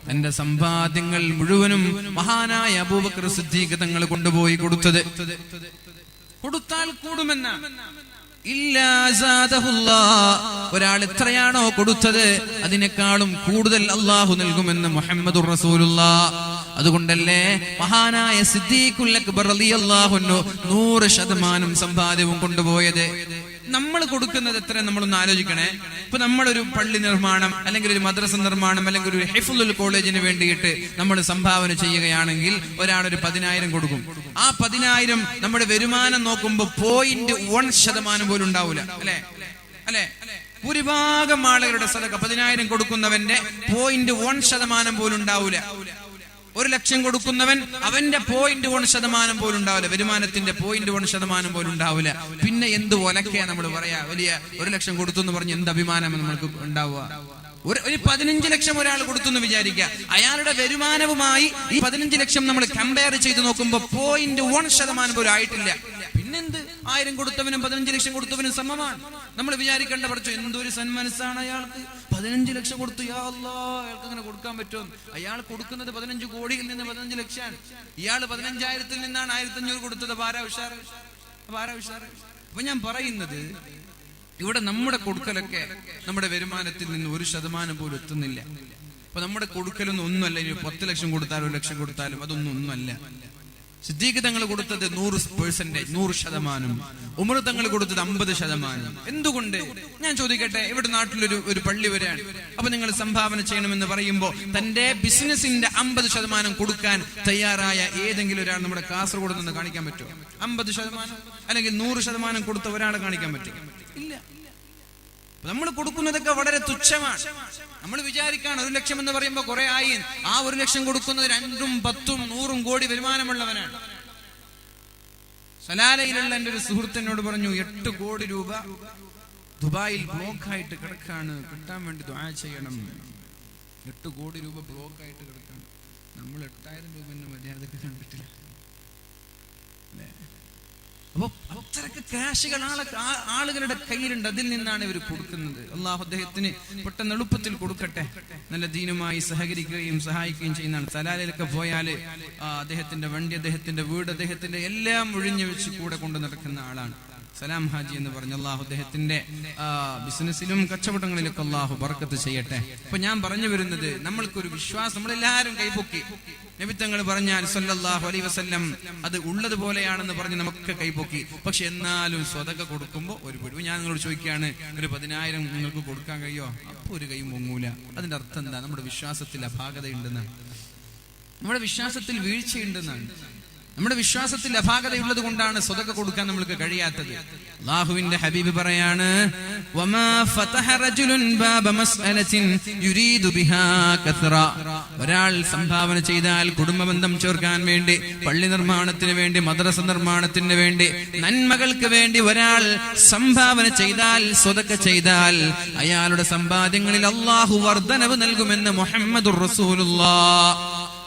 തന്റെ സമ്പാദ്യങ്ങൾ മുഴുവനും മഹാനായ അബൂബക്കർ സിദ്ദീഖ് തങ്ങൾ കൊണ്ടുപോയി കൊടുത്തത്. കൊടുത്താൽ കൂടുമെന്ന ഒരാൾ എത്രയാണോ കൊടുത്തത് അതിനേക്കാളും കൂടുതൽ അള്ളാഹു നൽകുമെന്ന് മുഹമ്മദുർ റസൂലുള്ളാഹ്. അതുകൊണ്ടല്ലേ മഹാനായ സിദ്ദീഖുൽ അക്ബർ റളിയല്ലാഹു അൻഹു 100% സമ്പാദ്യവും കൊണ്ടുപോയത്. നമ്മൾ കൊടുക്കുന്നത് എത്ര നമ്മളൊന്ന് ആലോചിക്കണേ. ഇപ്പൊ നമ്മളൊരു പള്ളി നിർമ്മാണം, അല്ലെങ്കിൽ ഒരു മദ്രസ നിർമ്മാണം, അല്ലെങ്കിൽ ഒരു ഹിഫ്ളുൽ കോളേജിന് വേണ്ടിയിട്ട് നമ്മൾ സംഭാവന ചെയ്യുകയാണെങ്കിൽ ഒരാളൊരു 10,000 കൊടുക്കും. ആ 10,000 നമ്മുടെ വരുമാനം നോക്കുമ്പോ 0.1% പോലും ഉണ്ടാവൂല. അല്ലെ ഭൂരിഭാഗം ആളുകളുടെ സദഖ 10,000 കൊടുക്കുന്നവന്റെ 0.1% പോലും ഉണ്ടാവൂല. 1,00,000 കൊടുക്കുന്നവൻ അവന്റെ 0.1% പോലും ഉണ്ടാവില്ല. വരുമാനത്തിന്റെ 0.1% പോലും ഉണ്ടാവില്ല. പിന്നെ എന്ത് ഒലക്കയാ നമ്മൾ പറയാ? വലിയ 1,00,000 കൊടുത്തു എന്ന് പറഞ്ഞ് എന്ത് അഭിമാനം നമ്മൾക്ക് ഉണ്ടാവുക? ഒരു 15 ലക്ഷം ഒരാൾ കൊടുത്തു എന്ന് വിചാരിക്കുക. അയാളുടെ വരുമാനവുമായി ഈ 15 ലക്ഷം നമ്മൾ കമ്പയർ ചെയ്ത് നോക്കുമ്പോ 0.1% പോലും ആയിട്ടില്ല. പിന്നെന്ത് 1000 കൊടുത്തവനും 15 ലക്ഷം കൊടുത്തവനും സമമാണ്. നമ്മൾ വിചാരിക്കേണ്ട പഠിച്ചു എന്തൊരു സന്മനസ്സാണ് അയാൾക്ക്. 15 ലക്ഷം കൊടുത്തു, യാ അല്ലാഹ്, അയാൾക്ക് അങ്ങനെ കൊടുക്കാൻ പറ്റുമോ? അയാൾ കൊടുക്കുന്നത് 15 കോടിയിൽ നിന്ന് 15 ലക്ഷമാണ്. ഇയാൾ 15,000-ൽ നിന്നാണ് 1,500 കൊടുത്തത്. ഭാരാ ഉഷാറ്. അപ്പൊ ഞാൻ പറയുന്നത്, ഇവിടെ നമ്മുടെ കൊടുക്കലൊക്കെ നമ്മുടെ വരുമാനത്തിൽ നിന്ന് 1% പോലും എത്തുന്നില്ല. അപ്പൊ നമ്മുടെ കൊടുക്കലൊന്നും ഒന്നുമല്ല. ഇനി 10 ലക്ഷം കൊടുത്താലും 1,00,000 കൊടുത്താലും ഒന്നുമല്ല. സിദ്ദീഖ് തങ്ങൾ കൊടുത്തത് 100%, 100%. ഉമർ തങ്ങൾ കൊടുത്തത് 50%. എന്തുകൊണ്ട്? ഞാൻ ചോദിക്കട്ടെ, ഇവിടെ നാട്ടിലൊരു പള്ളി വരെയാണ്. അപ്പൊ നിങ്ങൾ സംഭാവന ചെയ്യണമെന്ന് പറയുമ്പോ തന്റെ ബിസിനസിന്റെ 50% കൊടുക്കാൻ തയ്യാറായ ഏതെങ്കിലും ഒരാൾ നമ്മുടെ കാസർഗോഡ് നിന്ന് കാണിക്കാൻ പറ്റുമോ? 50% അല്ലെങ്കിൽ 100% കൊടുത്ത ഒരാളെ കാണിക്കാൻ പറ്റും? ഇല്ല. നമ്മൾ കൊടുക്കുന്നതൊക്കെ വളരെ തുച്ഛമാണ്. നമ്മൾ വിചാരിക്കാണ് 1,00,000 എന്ന് പറയുമ്പോ കുറെ ആയി. ആ 1,00,000 കൊടുക്കുന്നത് 2, 10, 100 കോടി വരുമാനമുള്ളവനാണ്. സലാലയിലുള്ള എന്റെ ഒരു സുഹൃത്തിനോട് പറഞ്ഞു, 8 കോടി രൂപ ദുബായിൽ ബ്ലോക്കായിട്ട് കിടക്കാണ്, കിട്ടാൻ വേണ്ടി ദുആ ചെയ്യണം. 8 കോടി രൂപ ബ്ലോക്കായിട്ട് കിടക്കാണ്. നമ്മൾ 8,000 രൂപ മര്യാദക്ക് കണ്ടിട്ടില്ല. അപ്പൊ അത്രക്ക് കാശുകൾ ആളുകളുടെ കയ്യിലുണ്ട്. അതിൽ നിന്നാണ് ഇവർ കൊടുക്കുന്നത്. അള്ളാഹു അദ്ദേഹത്തിന് പെട്ടെന്ന് എളുപ്പത്തിൽ കൊടുക്കട്ടെ. നല്ല ദീനുമായി സഹകരിക്കുകയും സഹായിക്കുകയും ചെയ്യുന്നതാണ്. സലാലയിലൊക്കെ പോയാല് അദ്ദേഹത്തിന്റെ വണ്ടി, അദ്ദേഹത്തിന്റെ വീട്, അദ്ദേഹത്തിന്റെ എല്ലാം ഒഴിഞ്ഞു വെച്ച് കൂടെ കൊണ്ടു നടക്കുന്ന ആളാണ് സലാം ഹാജി എന്ന് പറഞ്ഞ. അള്ളാഹു അദ്ദേഹത്തിന്റെ ബിസിനസ്സിലും കച്ചവടങ്ങളിലൊക്കെ അള്ളാഹു ബർക്കത്ത് ചെയ്യട്ടെ. അപ്പൊ ഞാൻ പറഞ്ഞു വരുന്നത്, നമ്മൾക്കൊരു വിശ്വാസം, നമ്മളെല്ലാവരും കൈപൊക്കി. നബി തങ്ങൾ പറഞ്ഞാൽ സല്ലല്ലാഹു അലൈഹി വസല്ലം അത് ഉള്ളതുപോലെയാണെന്ന് പറഞ്ഞ് നമുക്ക് കൈപൊക്കി. പക്ഷെ എന്നാലും സ്വതക കൊടുക്കുമ്പോ ഒരു പിടിവ്. ഞാൻ നിങ്ങളോട് ചോദിക്കുകയാണ്, ഒരു 10,000 നിങ്ങൾക്ക് കൊടുക്കാൻ കഴിയോ? അപ്പൊ ഒരു കൈ പൊങ്ങൂല. അതിന്റെ അർത്ഥം എന്താ? നമ്മുടെ വിശ്വാസത്തിൽ അപാകതയുണ്ടെന്നാണ്. നമ്മുടെ വിശ്വാസത്തിൽ വീഴ്ചയുണ്ടെന്നാണ്. നമ്മുടെ വിശ്വാസത്തിൽ അപാകതയുള്ളത് കൊണ്ടാണ് സ്വതക കൊടുക്കാൻ നമ്മൾക്ക് കഴിയാത്തത്. അല്ലാഹുവിന്റെ ഹബീബ് പറയാണ്, വമാ ഫതഹ റജുലുൻ ബാബ മസ്അലത്തിൻ യുരീദു ബിഹാ കസ്റ. ഒരാൾ സംഭാവന ചെയ്താൽ കുടുംബബന്ധം ചേർക്കാൻ വേണ്ടി, പള്ളി നിർമ്മാണത്തിന് വേണ്ടി, മദ്രസ നിർമ്മാണത്തിന് വേണ്ടി, നന്മകൾക്ക് വേണ്ടി ഒരാൾ സംഭാവന ചെയ്താൽ, സ്വതക ചെയ്താൽ അയാളുടെ സമ്പാദ്യങ്ങളിൽ അല്ലാഹു വർധനവ് നൽകുമെന്ന് മുഹമ്മദുർ റസൂലുള്ളാഹ്.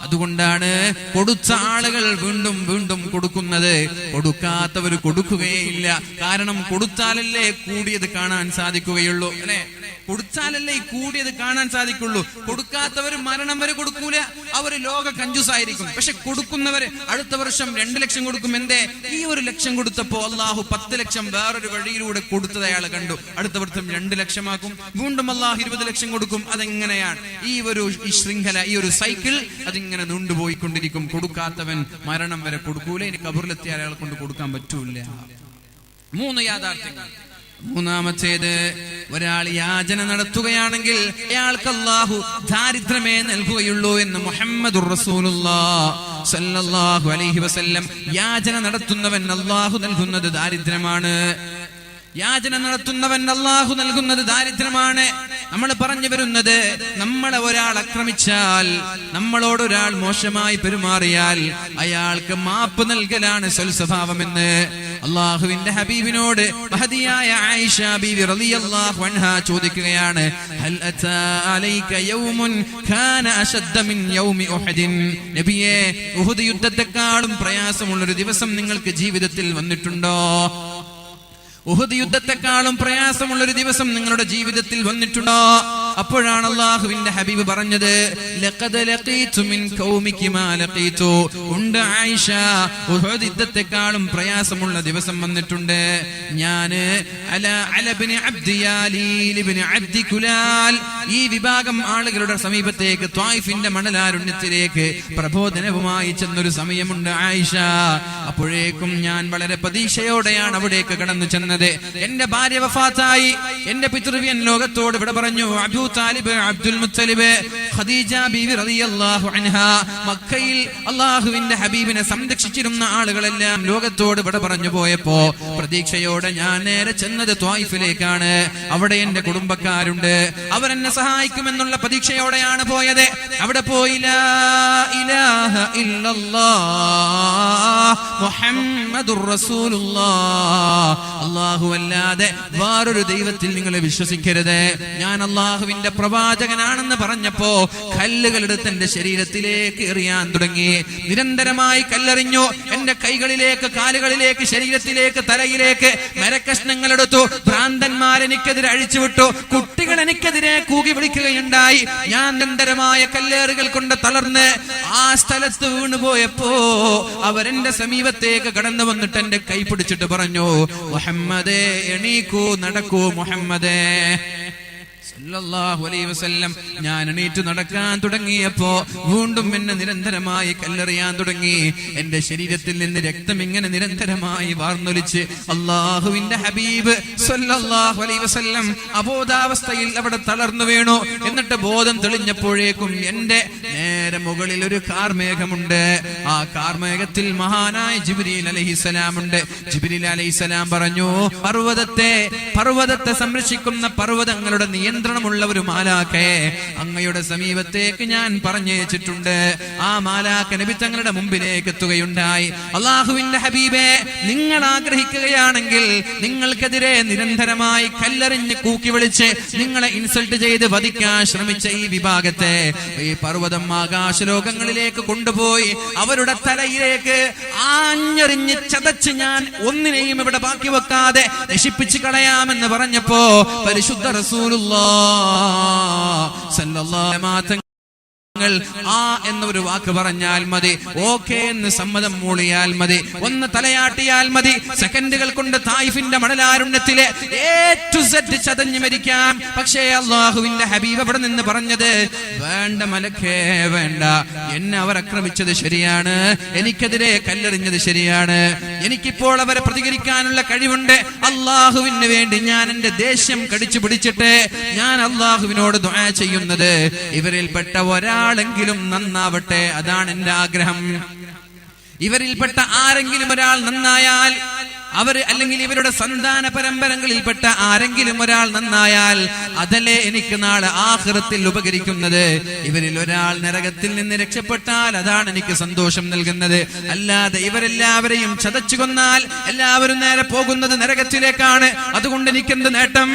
അതുകൊണ്ടാണ് കൊടുത്ത ആളുകൾ വീണ്ടും വീണ്ടും കൊടുക്കുന്നത്. കൊടുക്കാത്തവർ കൊടുക്കുകയില്ല. കാരണം കൊടുത്താലല്ലേ കൂടിയത് കാണാൻ സാധിക്കുകയുള്ളൂ. അല്ലെ? കൊടുത്താലല്ലേ ഈ കൂടിയത് കാണാൻ സാധിക്കുള്ളൂ. കൊടുക്കാത്തവർ മരണം വരെ കൊടുക്കൂല. അവര് ലോക കഞ്ചൂസായിരിക്കും. പക്ഷെ കൊടുക്കുന്നവര് അടുത്ത വർഷം 2 ലക്ഷം കൊടുക്കും. എന്തേ? ഈ 1 ലക്ഷം കൊടുത്തപ്പോ അള്ളാഹു 10 ലക്ഷം വേറൊരു വഴിയിലൂടെ കൊടുത്തത് അയാൾ കണ്ടു. അടുത്ത വർഷം 2 ലക്ഷമാക്കും. വീണ്ടും അള്ളാഹു 20 ലക്ഷം കൊടുക്കും. അതെങ്ങനെയാണ്? ഈ ശൃംഖല, ഈ ഒരു സൈക്കിൾ അതിങ്ങനെ നീണ്ടുപോയിക്കൊണ്ടിരിക്കും. കൊടുക്കാത്തവൻ മരണം വരെ കൊടുക്കൂല. ഇനി കബറിലെത്തിയ അയാളെ കൊണ്ട് കൊടുക്കാൻ പറ്റൂല. 3 യാഥാർത്ഥ്യങ്ങൾ. മൂന്നാമത്തേത്, ഒരാൾ യാചന നടത്തുകയാണെങ്കിൽ അയാൾക്ക് അല്ലാഹു ദാരിദ്ര്യമേ നൽകുകയുള്ളൂ എന്ന് മുഹമ്മദുർ റസൂലുള്ളാഹ് സ്വല്ലല്ലാഹു അലൈഹി വസല്ലം. യാചന നടത്തുന്നവൻ അല്ലാഹു നൽകുന്നത് ദാരിദ്ര്യമാണ്. യാചന നടത്തുന്നവൻ അല്ലാഹു നൽകുന്നത് ദാരിദ്ര്യമാണ്. നമ്മൾ പറഞ്ഞു വരുന്നത്, നമ്മളെ ഒരാൾ ആക്രമിച്ചാൽ, നമ്മളോട് ഒരാൾ മോശമായി പെരുമാറിയാൽ അയാൾക്ക് മാപ്പ് നൽകലാണ് സ്വൽസ്വഭാവമെന്ന് അള്ളാഹുവിന്റെ ഹബീബിനോട് മഹദിയായ ആയിഷ ബീവി റളിയല്ലാഹു അൻഹാ ചോദിക്കുകയാണ്. ഹൽ അതാ അലൈക യൗമുൻ കാന അശദ്ദ മിൻ യൗമി ഉഹദിൻ. നബിയേ, ഉഹദ് യുദ്ധത്തെക്കാളും പ്രയാസമുള്ളൊരു ദിവസം നിങ്ങൾക്ക് ജീവിതത്തിൽ വന്നിട്ടുണ്ടോ? ഉഹദ് യുദ്ധത്തെക്കാളും പ്രയാസമുള്ളൊരു ദിവസം നിങ്ങളുടെ ജീവിതത്തിൽ വന്നിട്ടുണ്ടോ? അപ്പോഴാണ് അല്ലാഹുവിന്റെ ഹബീബ് പറഞ്ഞത്, ലഖദ് ലഖീതു മിൻ ഖൗമികി മാ ലഖീതു. ഉണ്ട് ആയിഷ, ഉഹദ് യുദ്ധത്തെക്കാളും പ്രയാസമുള്ള ദിവസം വന്നിട്ടുണ്ട്. ഞാന് അലബ്നി അബ്ദിയാലീൽ ഇബ്നു അബ്ദി കുലാൽ, ഈ വിഭാഗം ആളുകളുടെ സമീപത്തേക്ക് ത്വായിഫിന്റെ മണലാരുണ്യത്തിലേക്ക് പ്രബോധനവുമായി ചെന്നൊരു സമയമുണ്ട് ആയിഷ. അപ്പോഴേക്കും ഞാൻ വളരെ പ്രതീക്ഷയോടെയാണ് അവിടേക്ക് കടന്നു ചെന്നത്. എന്റെ ഭാര്യ വഫാത്തായി. എന്റെ പിതൃവ്യൻ ലോകത്തോട് ഇവിടെ പറഞ്ഞു. അബൂ താലിബ്, അബ്ദുൽ മുത്തലിബ്, ഖദീജ ബീവി റളിയല്ലാഹു അൻഹാ, മക്കയിൽ അല്ലാഹുവിന്റെ ഹബീബിനെ സംരക്ഷിച്ചിരുന്ന ആളുകളെല്ലാം ലോകത്തോട് ഇവിടെ പറഞ്ഞു പോയപ്പോ പ്രതീക്ഷയോടെ ഞാൻ നേരെ ചെന്നത് ത്വായിഫിലേക്കാണ്. അവിടെ എന്റെ കുടുംബക്കാരുണ്ട്, അവരെന്നെ സഹായിക്കുമെന്നുള്ള പ്രതീക്ഷയോടെയാണ് പോയത്. അവിടെ പോയി ലാ ഇലാഹ ഇല്ലല്ലാഹ് മുഹമ്മദുർ റസൂലുള്ളാഹ്, അല്ലാഹു അല്ലാതെ വേറൊരു ദൈവത്തിൽ നിങ്ങൾ വിശ്വസിക്കരുത്, ഞാൻ അല്ലാഹുവിന്റെ പ്രവാചകനാണെന്ന് പറഞ്ഞപ്പോ കല്ലുകളെടുത്ത് എന്റെ ശരീരത്തിലേക്ക് എറിയാൻ തുടങ്ങി. നിരന്തരമായി കല്ലെറിഞ്ഞു. എന്റെ കൈകളിലേക്ക്, കാലുകളിലേക്ക്, ശരീരത്തിലേക്ക്, തലയിലേക്ക് മരക്കഷ്ണങ്ങൾ എടുത്തു. ഭ്രാന്തന്മാരെനിക്കെതിരെ അഴിച്ചുവിട്ടു. കുട്ടികൾ എനിക്കെതിരെ കൂകി വിളിക്കുകയുണ്ടായി. ഞാൻ നിരന്തരമായ കല്ലേറുകൾ കൊണ്ട് തളർന്ന് ആ സ്ഥലത്ത് വീണുപോയപ്പോ അവരെന്റെ സമീപത്തേക്ക് കടന്നു വന്നിട്ട് എന്റെ കൈ പിടിച്ചിട്ട് പറഞ്ഞു, മുഹമ്മദേ, എണീക്കൂ, നടക്കൂ മുഹമ്മദേ സല്ലല്ലാഹു അലൈഹി വസല്ലം. ഞാൻ എണീറ്റ് നടക്കാൻ തുടങ്ങിയപ്പോ വീണ്ടും എന്നെ നിരന്തരമായി കല്ലെറിയാൻ തുടങ്ങി. എന്റെ ശരീരത്തിൽ നിന്ന് രക്തം ഇങ്ങനെ നിരന്തരമായി വാർന്നൊലിച്ച് അല്ലാഹുവിന്റെ ഹബീബ് സല്ലല്ലാഹു അലൈഹി വസല്ലം അബോധാവസ്ഥയിൽ അവിടെ തളർന്നു വീണു. എന്നിട്ട് ബോധം തെളിഞ്ഞപ്പോഴേക്കും എന്റെ നേരെ മുകളിൽ ഒരു കാർമേഘമുണ്ട്. ആ കാർമേഘത്തിൽ മഹാനായ ജിബ്രീൽ അലൈഹിസ്സലാം ഉണ്ട്. ജിബ്രീൽ അലൈഹിസ്സലാം പറഞ്ഞു, പർവ്വതത്തെ സംരക്ഷിക്കുന്ന പർവ്വതങ്ങളുടെ നിയന്ത്രണമുള്ള ഒരു മാലാഖയെ അങ്ങയുടെ സമീപത്തേക്ക് ഞാൻ പറഞ്ഞയച്ചിട്ടുണ്ട്. ആ മാലാഖ നബി തങ്ങളുടെ മുമ്പിലേക്ക് എത്തുകയുണ്ടായി. അല്ലാഹുവിന്റെ ഹബീബേ, നിങ്ങൾ ആഗ്രഹിക്കുകയാണെങ്കിൽ നിങ്ങൾക്കെതിരെ നിരന്തരമായി കല്ലെറിഞ്ഞ് കൂക്കി വിളിച്ച് നിങ്ങളെ ഇൻസൾട്ട് ചെയ്ത് വധിക്കാൻ ശ്രമിച്ച ഈ വിഭാഗത്തെ ഈ പർവ്വതം ആകാശലോകങ്ങളിലേക്ക് കൊണ്ടുപോയി അവരുടെ തലയിലേക്ക് ആഞ്ഞെറിഞ്ഞ് ചതച്ച് ഞാൻ ഒന്നിനെയും ഇവിടെ ബാക്കി വെക്കാതെ നശിപ്പിച്ച് കളയാമെന്ന് പറഞ്ഞപ്പോ പരിശുദ്ധ റസൂലുള്ളാഹി സല്ലല്ലാഹു അലൈഹി വസല്ലം ആ എന്നൊരു വാക്ക് പറഞ്ഞാൽ മതി, ഓക്കെ എന്ന് സമ്മതം മൂളിയാൽ മതി, ഒന്ന് തലയാട്ടിയാൽ മതി, സെക്കൻഡുകൾ കൊണ്ട് തായിഫിന്റെ മണലാരുണ്യത്തിലെ A to Z ചതഞ്ഞു മരിക്കാം. പക്ഷേ അല്ലാഹുവിന്റെ ഹബീബ് അവിടെ നിന്ന് പറഞ്ഞത്, വേണ്ട മലക്കേ വേണ്ട, എന്നെ അവർ ആക്രമിച്ചത് ശരിയാണ്, എനിക്കെതിരെ കല്ലെറിഞ്ഞത് ശരിയാണ്, എനിക്കിപ്പോൾ അവരെ പ്രതികരിക്കാനുള്ള കഴിവുണ്ട്. അല്ലാഹുവിന് വേണ്ടി ഞാൻ എന്റെ ദേഷ്യം കടിച്ചു പിടിച്ചിട്ട് ഞാൻ അല്ലാഹുവിനോട് ദുആ ചെയ്യുന്നത് ഇവരിൽപ്പെട്ട ഒരാളെങ്കിലും നന്നാവട്ടെ, അതാണ് എന്റെ ആഗ്രഹം. ഇവരിൽപ്പെട്ട ആരെങ്കിലും ഒരാൾ നന്നായാൽ, അവർ അല്ലെങ്കിൽ ഇവരുടെ സന്താന പരമ്പരകളിൽപ്പെട്ട ആരെങ്കിലും ഒരാൾ നന്നായാൽ അതല്ലേ എനിക്ക് നാളെ ആഖിറത്തിൽ ഉപകരിക്കുന്നത്. ഇവരിൽ ഒരാൾ നരകത്തിൽ നിന്ന് രക്ഷപ്പെട്ടാൽ അതാണ് എനിക്ക് സന്തോഷം നൽകുന്നത്. അല്ലാതെ ഇവരെല്ലാവരെയും ചതച്ചു കൊന്നാൽ എല്ലാവരും നേരെ പോകുന്നത് നരകത്തിലേക്കാണ്. അതുകൊണ്ട് എനിക്കെന്ത് നേട്ടം?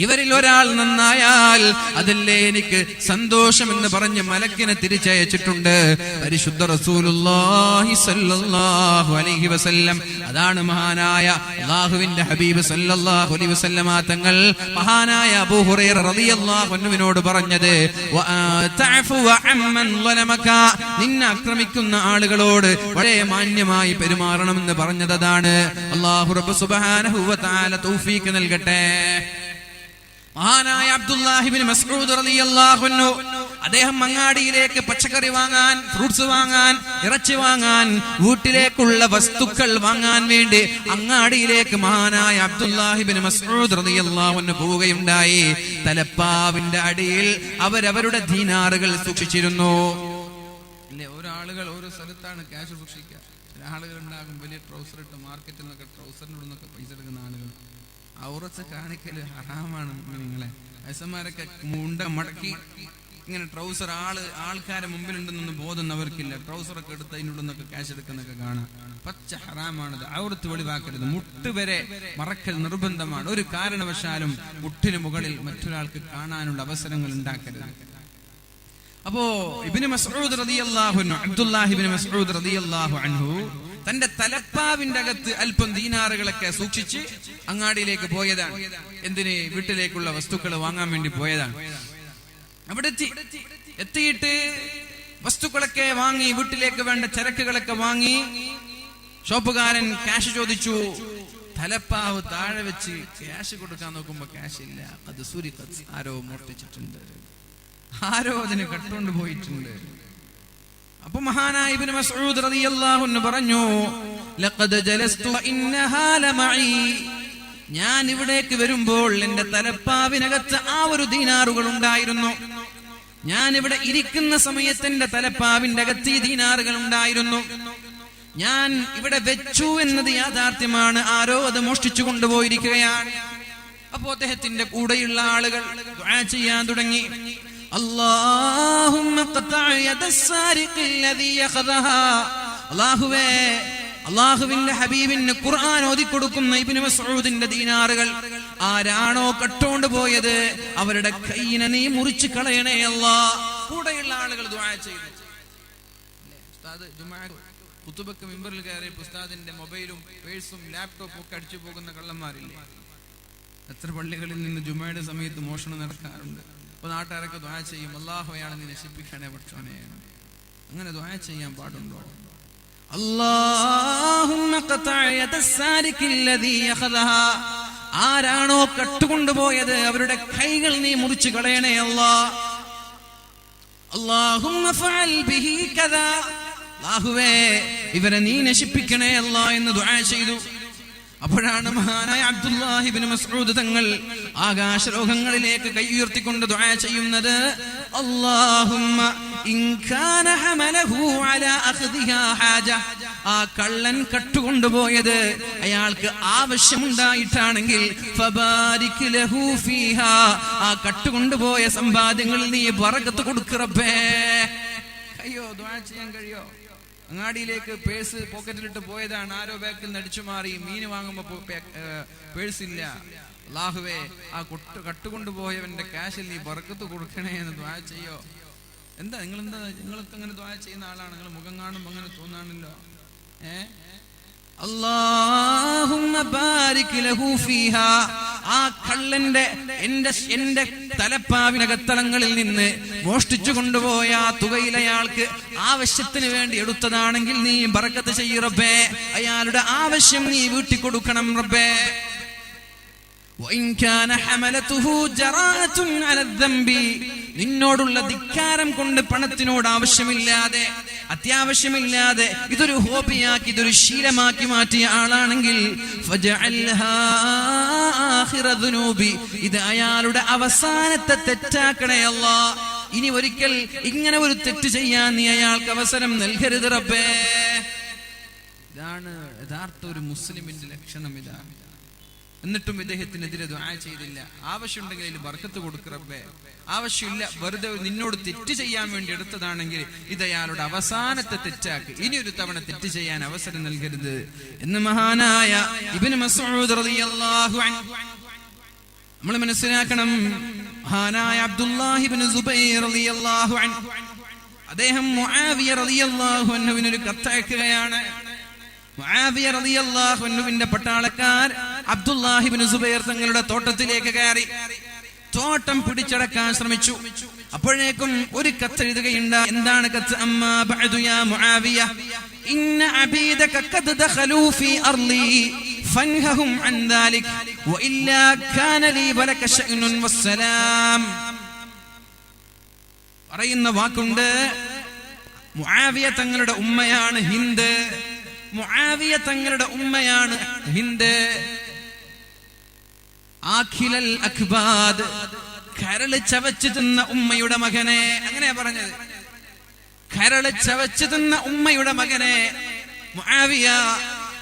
ഇവരിൽ ഒരാൾ നന്നായാൽ അതല്ലേ എനിക്ക് സന്തോഷം എന്ന് പറഞ്ഞ് മലക്കിനെ തിരിച്ചയച്ചിട്ടുണ്ട് പരിശുദ്ധ റസൂലുള്ളാഹി സ്വല്ലല്ലാഹു അലൈഹി വസല്ലം. അതാണ് മഹാനായ അല്ലാഹുവിന്റെ ഹബീബ് സ്വല്ലല്ലാഹു അലൈഹി വസല്ലമ തങ്ങൾ മഹാനായ അബൂ ഹുറൈറ റളിയല്ലാഹു അൻഹുവിനോട് പറഞ്ഞത്, വഅതഅഫു അമ്മൻ ളലമക, നിന്നെ ആക്രമിക്കുന്ന ആളുകളോട് വളരെ മാന്യമായി പെരുമാറണമെന്ന് പറഞ്ഞത് അതാണ്. അല്ലാഹു റബ്ബ് സുബ്ഹാനഹു വ തആല തൗഫീഖ് നൽകട്ടെ. മഹാനായ അബ്ദുല്ലാഹി ഇബ്നു മസ്ഊദ് റളിയല്ലാഹു അൻഹു, അദ്ദേഹം അങ്ങാടിയിലേക്ക് പച്ചക്കറി വാങ്ങാൻ, ഫ്രൂട്ട്സ് വാങ്ങാൻ, ഇറച്ചി വാങ്ങാൻ, വീട്ടിലേക്കുള്ള വസ്തുക്കൾ വാങ്ങാൻ വേണ്ടി അങ്ങാടിയിലേക്ക് മഹാനായ അബ്ദുല്ലാഹി ഇബ്നു മസ്ഊദ് റളിയല്ലാഹു അൻഹു പോവുകയുണ്ടായി. തലപ്പാവിന്റെ അടിയിൽ അവരവരുടെ ദീനാറുകൾ സൂക്ഷിച്ചിരുന്നു. അല്ലേ, ഓരോ ആളുകൾ ഓരോ സ്ഥലത്താണ് ക്യാഷ് സൂക്ഷിക്കുക. ചില ആളുകൾ ഉണ്ടാകും വലിയ ട്രൗസർ ഇട്ട് മാർക്കറ്റിൽ നിന്നൊക്കെ ട്രൗസറിനോട് നിന്നൊക്കെ പൈസ എടുക്കുന്ന ആളുകൾ. ഔറത്ത് കാണിക്കല് ഹറാമാണ്. നിങ്ങളെ വയസ്സന്മാരൊക്കെ മുണ്ട മടക്കി ഇങ്ങനെ ട്രൗസർ ആൾക്കാരെ മുമ്പിലുണ്ടെന്നൊന്നും ബോധം അവർക്കില്ല. ട്രൗസറൊക്കെ എടുത്ത് അതിനുള്ളൊക്കെ ക്യാഷ് എടുക്കുന്നൊക്കെ കാണാം. പച്ച ഹറാമാണത്. ഔറത്ത് വെളിവാക്കരുത്. മുട്ട് വരെ മറക്കൽ നിർബന്ധമാണ്. ഒരു കാരണവശാലും മുട്ടിന് മുകളിൽ മറ്റൊരാൾക്ക് കാണാനുള്ള അവസരങ്ങൾ ഉണ്ടാക്കരുത്. അപ്പോ ഇബ്നു മസ്ഊദ് റളിയല്ലാഹു അൻഹു, അബ്ദുല്ലാഹി ഇബ്നു മസ്ഊദ് റളിയല്ലാഹു അൻഹു തന്റെ തലപ്പാവിന്റെ അകത്ത് അല്പം ദീനാറുകളൊക്കെ സൂക്ഷിച്ച് അങ്ങാടിയിലേക്ക് പോയതാണ്. എന്തിന്? വീട്ടിലേക്കുള്ള വസ്തുക്കൾ വാങ്ങാൻ വേണ്ടി പോയതാണ്. അവിടെ എത്തിയിട്ട് വസ്തുക്കളൊക്കെ വാങ്ങി, വീട്ടിലേക്ക് വേണ്ട ചരക്കുകളൊക്കെ വാങ്ങി. ഷോപ്പുകാരൻ ക്യാഷ് ചോദിച്ചു. തലപ്പാവ് താഴെ വെച്ച് ക്യാഷ് കൊടുക്കാൻ നോക്കുമ്പോ ക്യാഷ് ഇല്ല. അത് സുരിഖത്ത്, ആരോ മോഷ്ടിച്ചിട്ടുണ്ട്, ആരോ അതിന് കട്ടുകൊണ്ട് പോയിട്ടുണ്ട്. അപ്പൊ മഹാനായ ഇബ്നു മസ്ഊദ് റളിയല്ലാഹു അൻഹു പറഞ്ഞു, ലഖദ് ജലസ്തു ഇന്നഹാ ലമഈ, ഞാൻ ഇവിടേക്ക് വരുമ്പോൾ എന്റെ തലപ്പാവിനകത്ത് ആ ഒരു ദീനാറുകൾ ഉണ്ടായിരുന്നു. ഞാൻ ഇവിടെ ഇരിക്കുന്ന സമയത്ത് എന്റെ തലപ്പാവിന്റെ അകത്ത് ഈ ദീനാറുകൾ ഉണ്ടായിരുന്നു. ഞാൻ ഇവിടെ വെച്ചു എന്നത് യാഥാർത്ഥ്യമാണ്. ആരോ അത് മോഷ്ടിച്ചു കൊണ്ടുപോയിരിക്കുകയാണ്. അപ്പോ അദ്ദേഹത്തിന്റെ കൂടെയുള്ള ആളുകൾ ദുആ ചെയ്യാൻ തുടങ്ങി. അല്ലാഹുമ്മ ഖതഅ യദസ്സാരിഖി അല്ലദീ യഖദഹാ, അല്ലാഹുവേ, അല്ലാഹുവിന്റെ ഹബീബിന് ഖുർആൻ ഓതി കൊടുക്കുന്ന ഇബ്നു മസ്ഊദിന്റെ ദീനാറുകൾ ആരാണോ കട്ടോണ്ട് പോയത് അവരുടെ കൈയിനെ നീ മുറിച്ചു കളയണേ അല്ലാഹ്. കൂടെയുള്ള ആളുകൾ ദുആ ചെയ്തു. ഉസ്താദ് ജുമാ ഖുതുബക്ക് മിമ്പറിൽ കയറി ഉസ്താദിന്റെ മൊബൈലും പേഴ്സും ലാപ്ടോപ്പും ഒക്കെ അടിച്ചു പോകുന്ന കള്ളന്മാരില്ലേ? എത്ര പള്ളികളിൽ നിന്ന് ജുമയുടെ സമയത്ത് മോഷണം നടക്കാറുണ്ട്. അപ്പൊ നാട്ടുകാരൊക്കെ ദുആ ചെയ്യും, അല്ലാഹു അയാളെ നീ നശിപ്പിക്കണേ പടച്ചോനെ. അങ്ങനെ ദുആ ചെയ്യാൻ പാടുണ്ടോ? അല്ലാഹുമ്മ ഖതഅ യദസ്സാരിഖി അല്ലദീ യഖദഹാ, ആരാണോ കട്ടുകൊണ്ടുപോയത് അവരുടെ കൈകൾ നീ മുറിച്ചു കളയണേ അല്ലാഹ്. അല്ലാഹുമ്മ ഫഅൽ ബിഹി കദാ, അല്ലാഹുവേ ഇവരെ നീ നശിപ്പിക്കണേ അല്ലാഹ് എന്ന് ദുആ ചെയ്തു. അപ്പോഴാണ് മഹാനായ അബ്ദുല്ലാഹി ഇബ്നു മസ്ഊദ് തങ്ങൾ ആകാശലോകങ്ങളിലേക്ക് കൈ ഉയർത്തിക്കൊണ്ട് ദുആ ചെയ്യുന്നത്, അല്ലാഹുമ്മ ഇൻ കാന ഹമലഹു അലാ അഖ്ദിഹാ ഹാജ, ആ കള്ളൻ കട്ടുകൊണ്ടുപോയത് അയാൾക്ക് ആവശ്യമുണ്ടായിട്ടാണെങ്കിൽ ഫബാരിക് ലഹു ഫീഹാ, ആ കട്ടുകൊണ്ടുപോയ സമ്പാദ്യങ്ങളിൽ നീ ബറക്കത്ത് കൊടുക്ക് റബ്ബേ. അയ്യോ, ദുആ ചെയ്യാൻ കഴിയോ? അങ്ങാടിയിലേക്ക് പേഴ്സ് പോക്കറ്റിലിട്ട് പോയതാണ്. ആരോ ബാക്കിൽ നിന്ന് അടിച്ചു മാറി. മീൻ വാങ്ങുമ്പോ പേഴ്സ് ഇല്ല. അല്ലാഹുവേ, ആ കട്ടുകൊണ്ടുപോയവന്റെ ക്യാഷിൽ നീ ബർക്കത്ത് കൊടുക്കണേ എന്ന് ദുആ ചെയ്യോ? നിങ്ങൾക്ക് അങ്ങനെ ദുആ ചെയ്യുന്ന ആളാണ്. നിങ്ങൾ മുഖം കാണുമ്പോ അങ്ങനെ തോന്നാണല്ലോ. അല്ലാഹുമ്മ ബാരിക് ലഹു ഫീഹാ, ആ കള്ളന്റെ എന്റെ തലപ്പാവിനകത്തളങ്ങളിൽ നിന്ന് മോഷ്ടിച്ചു കൊണ്ടുപോയ ആ തുകയിൽ അയാൾക്ക് ആവശ്യത്തിന് വേണ്ടി എടുത്തതാണെങ്കിൽ നീ ബറക്കത്ത് ചെയ്യ് റബ്ബേ. അയാളുടെ ആവശ്യം നീ വീട്ടി കൊടുക്കണം റബ്ബേ. നിന്നോടുള്ള ധിക്കാരം കൊണ്ട് പണത്തിനോട് ആവശ്യമില്ലാതെ, അത്യാവശ്യമില്ലാതെ ഇതൊരു ഹോബിയാക്കി, ഇതൊരു ശീലമാക്കി മാറ്റിയ ആളാണെങ്കിൽ ഇത് അയാളുടെ അവസാനത്തെ തെറ്റാക്കണേ അല്ലാഹ്. ഇനി ഒരിക്കൽ ഇങ്ങനെ ഒരു തെറ്റ് ചെയ്യാൻ നീ അയാൾക്ക് അവസരം നൽകരുത് റബ്ബേ. ഇതാണ് യഥാർത്ഥ ഒരു മുസ്ലിമിന്റെ ലക്ഷണം. ഇതാണ്. എന്നിട്ടും ഇദ്ദേഹത്തിനെതിരെ ദുആ ചെയ്തില്ല. ആവശ്യമുണ്ടെങ്കിൽ അതിൽ ബർക്കത്ത് കൊടുക്ക് റബ്ബേ. ആവശ്യമില്ല, വെറുതെ നിന്നോട് തെറ്റ് ചെയ്യാൻ വേണ്ടി എടുത്തതാണെങ്കിൽ ഇത് അയാളുടെ അവസാനത്തെ തെറ്റാക്ക്. ഇനി ഒരു തവണ തെറ്റ് ചെയ്യാൻ അവസരം നൽകരുത് എന്ന് മഹാനായ ഇബ്നു മസ്ഊദ് റളിയല്ലാഹു അൻഹു നമ്മൾ മനസ്സിലാക്കണം. മഹാനായ അബ്ദുല്ലാഹി ഇബ്നു സുബൈർ റളിയല്ലാഹു അൻഹു അദ്ദേഹം മുആവിയ റളിയല്ലാഹു അൻഹുവിന് ഒരു കത്തയക്കുകയാണ്. മുആവിയ റളിയല്ലാഹു അൻഹുവിന്റെ പട്ടാളക്കാർ അബ്ദുല്ലാഹി ഇബ്നു സുബൈർ തങ്ങളുടെ തോട്ടത്തിലേക്ക് കയറി തോട്ടം പിടിച്ചടക്കാൻ ശ്രമിച്ചു. അപ്പോഴേക്കും ഒരു കത്ത് എഴുതുകയുണ്ട്. എന്താണ് കത്ത്? അമ്മാ ബഅദു യാ മുആവിയ ഇന്ന അബീദക ഖദ് ദഖലൂ ഫീ അർളി ഫൻഹഹും അൻ ദാലിക് വഇല്ലാ കാന ലീ വലക ശഅ്നുൻ വസ്സലാം. പറയുന്ന വാക്കുണ്ട്, മുആവിയ തങ്ങളുടെ ഉമ്മയാണ് ഹിന്ദ്. മുആവിയ തങ്ങളുടെ ഉമ്മയാണ് ഹിന്ദ്. ആഖിലൽ അക്ബാദ്, കരള് ചവച്ചു തിന്ന ഉമ്മയുടെ മകനെ. അങ്ങനെയാ പറഞ്ഞത്. കരള് ചവച്ചു തിന്ന ഉമ്മയുടെ മകനെ മുആവിയ,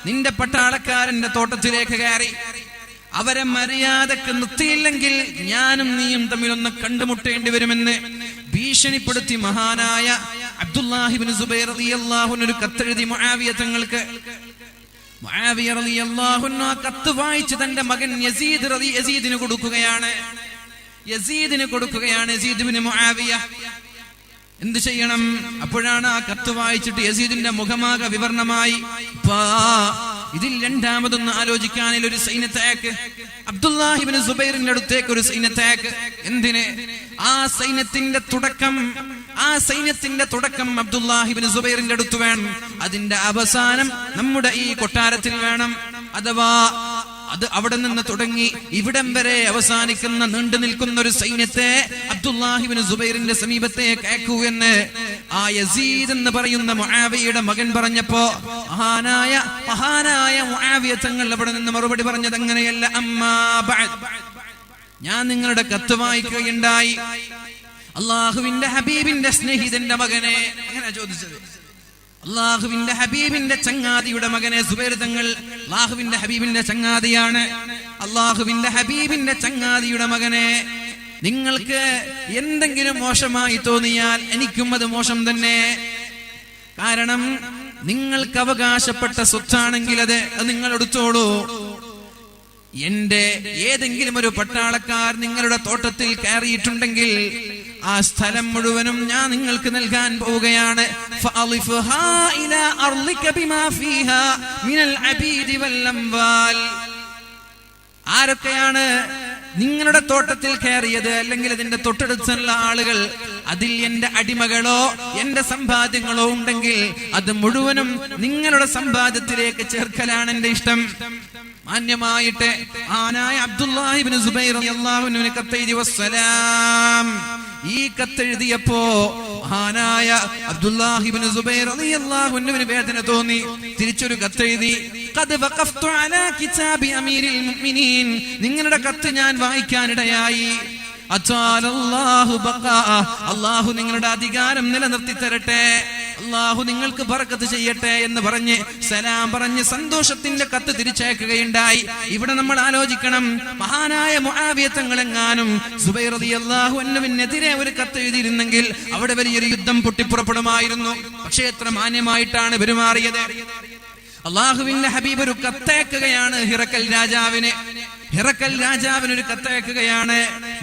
നിന്റെ പട്ടാളക്കാരന്റെ തോട്ടത്തിലേക്ക് കയറി അവരെ മര്യാദക്ക് നിർത്തിയില്ലെങ്കിൽ ഞാനും നീയും തമ്മിലൊന്ന് കണ്ടുമുട്ടേണ്ടി വരുമെന്ന് ഭീഷണിപ്പെടുത്തി മഹാനായ അബ്ദുല്ലാഹി ഇബ്നു സുബൈർ റളിയല്ലാഹു അൻഹു ഒരു കത്തെഴുതി മുആവിയ തങ്ങൾക്ക്. മുആവിയ റളിയല്ലാഹു അൻഹു ആ കത്ത് വായിച്ച് തന്റെ മകൻ യസീദിന് കൊടുക്കുകയാണ്. യസീദ് ഇബ്നു മുആവിയ എന്ത് ചെയ്യണം? അപ്പോഴാണ് ആ കത്ത് വായിച്ചിട്ട് യസീദിന്റെ മുഖമാകെ വിവരണമായി. ഇതിൽ രണ്ടാമതൊന്ന് ആലോചിക്കാനിൽ ഒരു സൈന്യത്തേക്ക്, അബ്ദുല്ലാഹി ഇബ്നു സുബൈറിന്റെ അടുത്തേക്ക് ഒരു സൈന്യത്തേക്ക്. എന്തിന്? ആ സൈന്യത്തിന്റെ തുടക്കം അബ്ദുല്ലാഹി ഇബ്നു സുബൈറിന്റെ അടുത്ത് വേണം. അതിന്റെ അവസാനം നമ്മുടെ ഈ കൊട്ടാരത്തിൽ വേണം. അഥവാ അത് അവിടെ നിന്ന് തുടങ്ങി ഇവിടം വരെ അവസാനിക്കുന്ന നീണ്ടു നിൽക്കുന്ന ഒരു സൈന്യത്തെ അബ്ദുല്ലാഹി ഇബ്നു സുബൈറിന്റെ സമീപത്തേക്ക് അയക്കൂ എന്ന് ആ യസീദ് എന്ന് പറയുന്ന മുആവിയയുടെ മകൻ പറഞ്ഞപ്പോ മഹാനായ മുആവിയ തങ്ങൾ അവിടെ നിന്ന് മറുപടി പറഞ്ഞത് അങ്ങനെയല്ല. അമ്മാ ബഅദ്, ഞാൻ നിങ്ങളുടെ കത്ത് വായിക്കുകയുണ്ടായി. അള്ളാഹുവിന്റെ ഹബീബിന്റെ സ്നേഹിതന്റെ മകനെ, അങ്ങനെ ചോദിച്ചത്. അള്ളാഹുവിന്റെ ഹബീബിന്റെ ചങ്ങാതിയുടെ മകനെ. സുബൈർ തങ്ങൾ അള്ളാഹുവിന്റെ ഹബീബിന്റെ ചങ്ങാതിയാണ്. അള്ളാഹുവിന്റെ ഹബീബിന്റെ ചങ്ങാതിയുടെ മകനെ, നിങ്ങൾക്ക് എന്തെങ്കിലും മോശമായി തോന്നിയാൽ എനിക്കും അത് മോശം തന്നെ. കാരണം നിങ്ങൾക്ക് അവകാശപ്പെട്ട സ്വത്താണെങ്കിൽ അത് നിങ്ങൾ എടുത്തോളൂ. എന്റെ ഏതെങ്കിലും ഒരു പട്ടാളക്കാർ നിങ്ങളുടെ തോട്ടത്തിൽ കയറിയിട്ടുണ്ടെങ്കിൽ ആ സ്ഥലം മുഴുവനും ഞാൻ നിങ്ങൾക്ക് നൽകാൻ പോവുകയാണ്. ആരൊക്കെയാണ് നിങ്ങളുടെ തോട്ടത്തിൽ കയറിയത് അല്ലെങ്കിൽ അതിന്റെ തൊട്ടടുത്തുള്ള ആളുകൾ, അതിൽ എന്റെ അടിമകളോ എന്റെ സമ്പാദ്യങ്ങളോ ഉണ്ടെങ്കിൽ അത് മുഴുവനും നിങ്ങളുടെ സമ്പാദ്യത്തിലേക്ക് ചേർക്കലാണ് എന്റെ ഇഷ്ടം. മാന്യമായിട്ട് ആനായ അബ്ദുല്ലാഹി ഇബ്നു സുബൈർ റളിയല്ലാഹു അൻഹു കത്തെഴുതി. വസ്സലാം, ഈ കത്തെഴുതിയപ്പോ മഹാനായ അബ്ദുല്ലാഹി ഇബ്നു സുബൈർ റളിയല്ലാഹു അൻഹുവിന് വേദന തോന്നി. തിരിച്ചൊരു കത്തെഴുതി. ഖദ് വഖഫ്തു അലാ കിതാബി അമീരിൽ മുഅ്മിനീൻ, നിങ്ങളുടെ കത്ത് ഞാൻ വായിക്കാനിടയായി. അല്ലാഹു നിങ്ങളുടെ അധികാരം നിലനിർത്തി തരട്ടെ, അല്ലാഹു നിങ്ങൾക്ക് ബറക്കത്ത് ചെയ്യട്ടെ എന്ന് പറഞ്ഞ് സലാം പറഞ്ഞ് സന്തോഷത്തിന്റെ കത്ത് തിരിച്ചയക്കുകയുണ്ടായി. ഇവിടെ നമ്മൾ ആലോചിക്കണം, മഹാനായ മുആവിയ തങ്ങളെങ്ങാനും സുബൈർ റളിയല്ലാഹു അൻഹുവിനെതിരെ ഒരു കത്ത് എഴുതിയിരുന്നെങ്കിൽ അവിടെ വലിയൊരു യുദ്ധം പൊട്ടിപ്പുറപ്പെടുമായിരുന്നു. പക്ഷേ എത്ര മാന്യമായിട്ടാണ് പെരുമാറിയത്. അള്ളാഹുവിന്റെ ഹബീബ് ഒരു കത്തയക്കുകയാണ് ഹിറക്കൽ രാജാവിന് ഒരു കത്തയക്കുകയാണ്.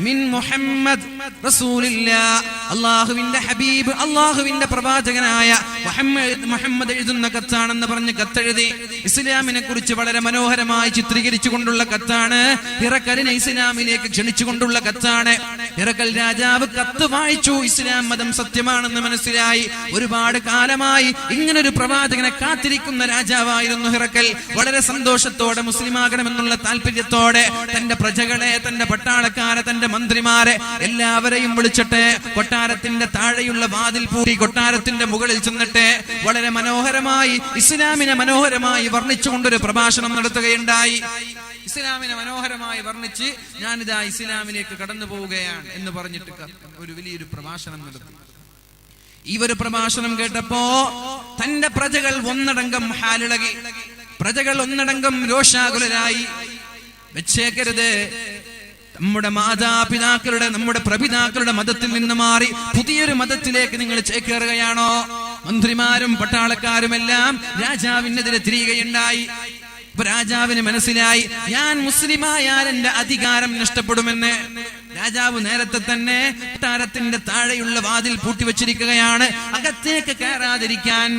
മിൻ മുഹമ്മദ് റസൂലില്ലാഹ്, അള്ളാഹുവിന്റെ ഹബീബ് അള്ളാഹുവിന്റെ പ്രവാചകനായ മുഹമ്മദ് എഴുതുന്ന കത്താണെന്ന് പറഞ്ഞ് കത്തെഴുതി. ഇസ്ലാമിനെ കുറിച്ച് വളരെ മനോഹരമായി ചിത്രീകരിച്ചുകൊണ്ടുള്ള കത്താണ്. ഹിറക്കലിനെ ഇസ്ലാമിലേക്ക് ക്ഷണിച്ചുകൊണ്ടുള്ള കത്താണ്. ഹിറക്കൽ രാജാവ് കത്ത് വായിച്ചു. ഇസ്ലാം മതം സത്യമാണെന്ന് മനസ്സിലായി. ഒരുപാട് കാലമായി ഇങ്ങനൊരു പ്രവാചകനെ കാത്തിരിക്കുന്ന രാജാവായിരുന്നു ഹിറക്കൽ. വളരെ സന്തോഷത്തോടെ മുസ്ലിമാകണമെന്നുള്ള താല്പര്യത്തോടെ തന്റെ പ്രജകളെ, തന്റെ പട്ടാളക്കാരെ, തന്റെ മന്ത്രിമാരെ എല്ലാവരെയും വിളിച്ചിട്ട് കൊട്ടാരത്തിന്റെ താഴെയുള്ള വാതിൽ പൂട്ടി കൊട്ടാരത്തിന്റെ മുകളിൽ ചെന്നിട്ട് വളരെ മനോഹരമായി ഇസ്ലാമിനെ മനോഹരമായി വർണ്ണിച്ചുകൊണ്ടൊരു പ്രഭാഷണം നടത്തുകയുണ്ടായി. ഇസ്ലാമിനെ മനോഹരമായി വർണ്ണിച്ച് ഞാനിതാ ഇസ്ലാമിലേക്ക് കടന്നു പോവുകയാണ് എന്ന് പറഞ്ഞിട്ട് ഒരു വലിയൊരു പ്രഭാഷണം നടത്തി. ഈ ഒരു പ്രഭാഷണം കേട്ടപ്പോ തന്റെ പ്രജകൾ ഒന്നടങ്കം ഹാലിളകി, പ്രജകൾ ഒന്നടങ്കം രോഷാകുലരായി. വെച്ചേക്കരുത്, നമ്മുടെ മാതാപിതാക്കളുടെ, നമ്മുടെ പ്രപിതാക്കളുടെ മതത്തിൽ നിന്ന് മാറി പുതിയൊരു മതത്തിലേക്ക് നിങ്ങൾ ചേക്കേറുകയാണോ? മന്ത്രിമാരും പട്ടാളക്കാരുമെല്ലാം രാജാവിനെതിരെ തിരിയുകയുണ്ടായി. ഇപ്പൊ രാജാവിന് മനസ്സിലായി, ഞാൻ മുസ്ലിമായാൽ എന്റെ അധികാരം നഷ്ടപ്പെടുമെന്ന്. രാജാവ് നേരത്തെ തന്നെ കൊട്ടാരത്തിന്റെ താഴെയുള്ള വാതിൽ പൂട്ടിവെച്ചിരിക്കുകയാണ്, അകത്തേക്ക് കയറാതിരിക്കാൻ.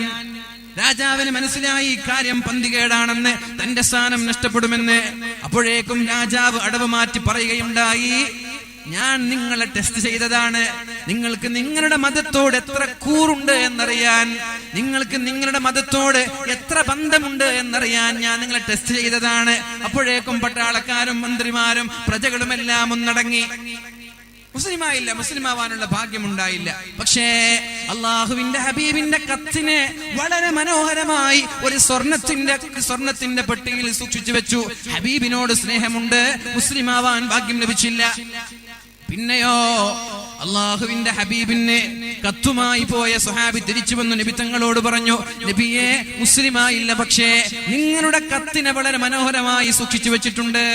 രാജാവിന് മനസ്സിലായി കാര്യം പന്തികേടാണെന്ന്, തന്റെ സ്ഥാനം നഷ്ടപ്പെടുമെന്ന്. അപ്പോഴേക്കും രാജാവ് അടവ് മാറ്റി പറയുകയുണ്ടായി, ഞാൻ നിങ്ങളെ ടെസ്റ്റ് ചെയ്തതാണ്. നിങ്ങൾക്ക് നിങ്ങളുടെ മതത്തോട് എത്ര കൂറുണ്ട് എന്നറിയാൻ, നിങ്ങൾക്ക് നിങ്ങളുടെ മതത്തോട് എത്ര ബന്ധമുണ്ട് എന്നറിയാൻ ഞാൻ നിങ്ങളെ ടെസ്റ്റ് ചെയ്തതാണ്. അപ്പോഴേക്കും പട്ടാളക്കാരും മന്ത്രിമാരും പ്രജകളുമെല്ലാം ഒന്നടങ്ങി. മുസ്ലിമായില്ല, മുസ്ലിമാവാനുള്ള ഭാഗ്യമുണ്ടായില്ല. പക്ഷേ അള്ളാഹുവിന്റെ ഹബീബിന്റെ കത്തിനെ വളരെ മനോഹരമായി ഒരു സ്വർണത്തിന്റെ പെട്ടിയിൽ സൂക്ഷിച്ചു വെച്ചു. ഹബീബിനോട് സ്നേഹമുണ്ട്, മുസ്ലിമാവാൻ ഭാഗ്യം ലഭിച്ചില്ല. പിന്നെയോ അള്ളാഹുവിന്റെ ഹബീബിന് കത്തുമായി പോയ സ്വഹാബി തിരിച്ചു വന്നു നബി തങ്ങളോട് പറഞ്ഞു, നബിയെ, മുസ്ലിമായില്ല, പക്ഷേ നിങ്ങളുടെ കത്തിനെ വളരെ മനോഹരമായി സൂക്ഷിച്ചു വെച്ചിട്ടുണ്ട്.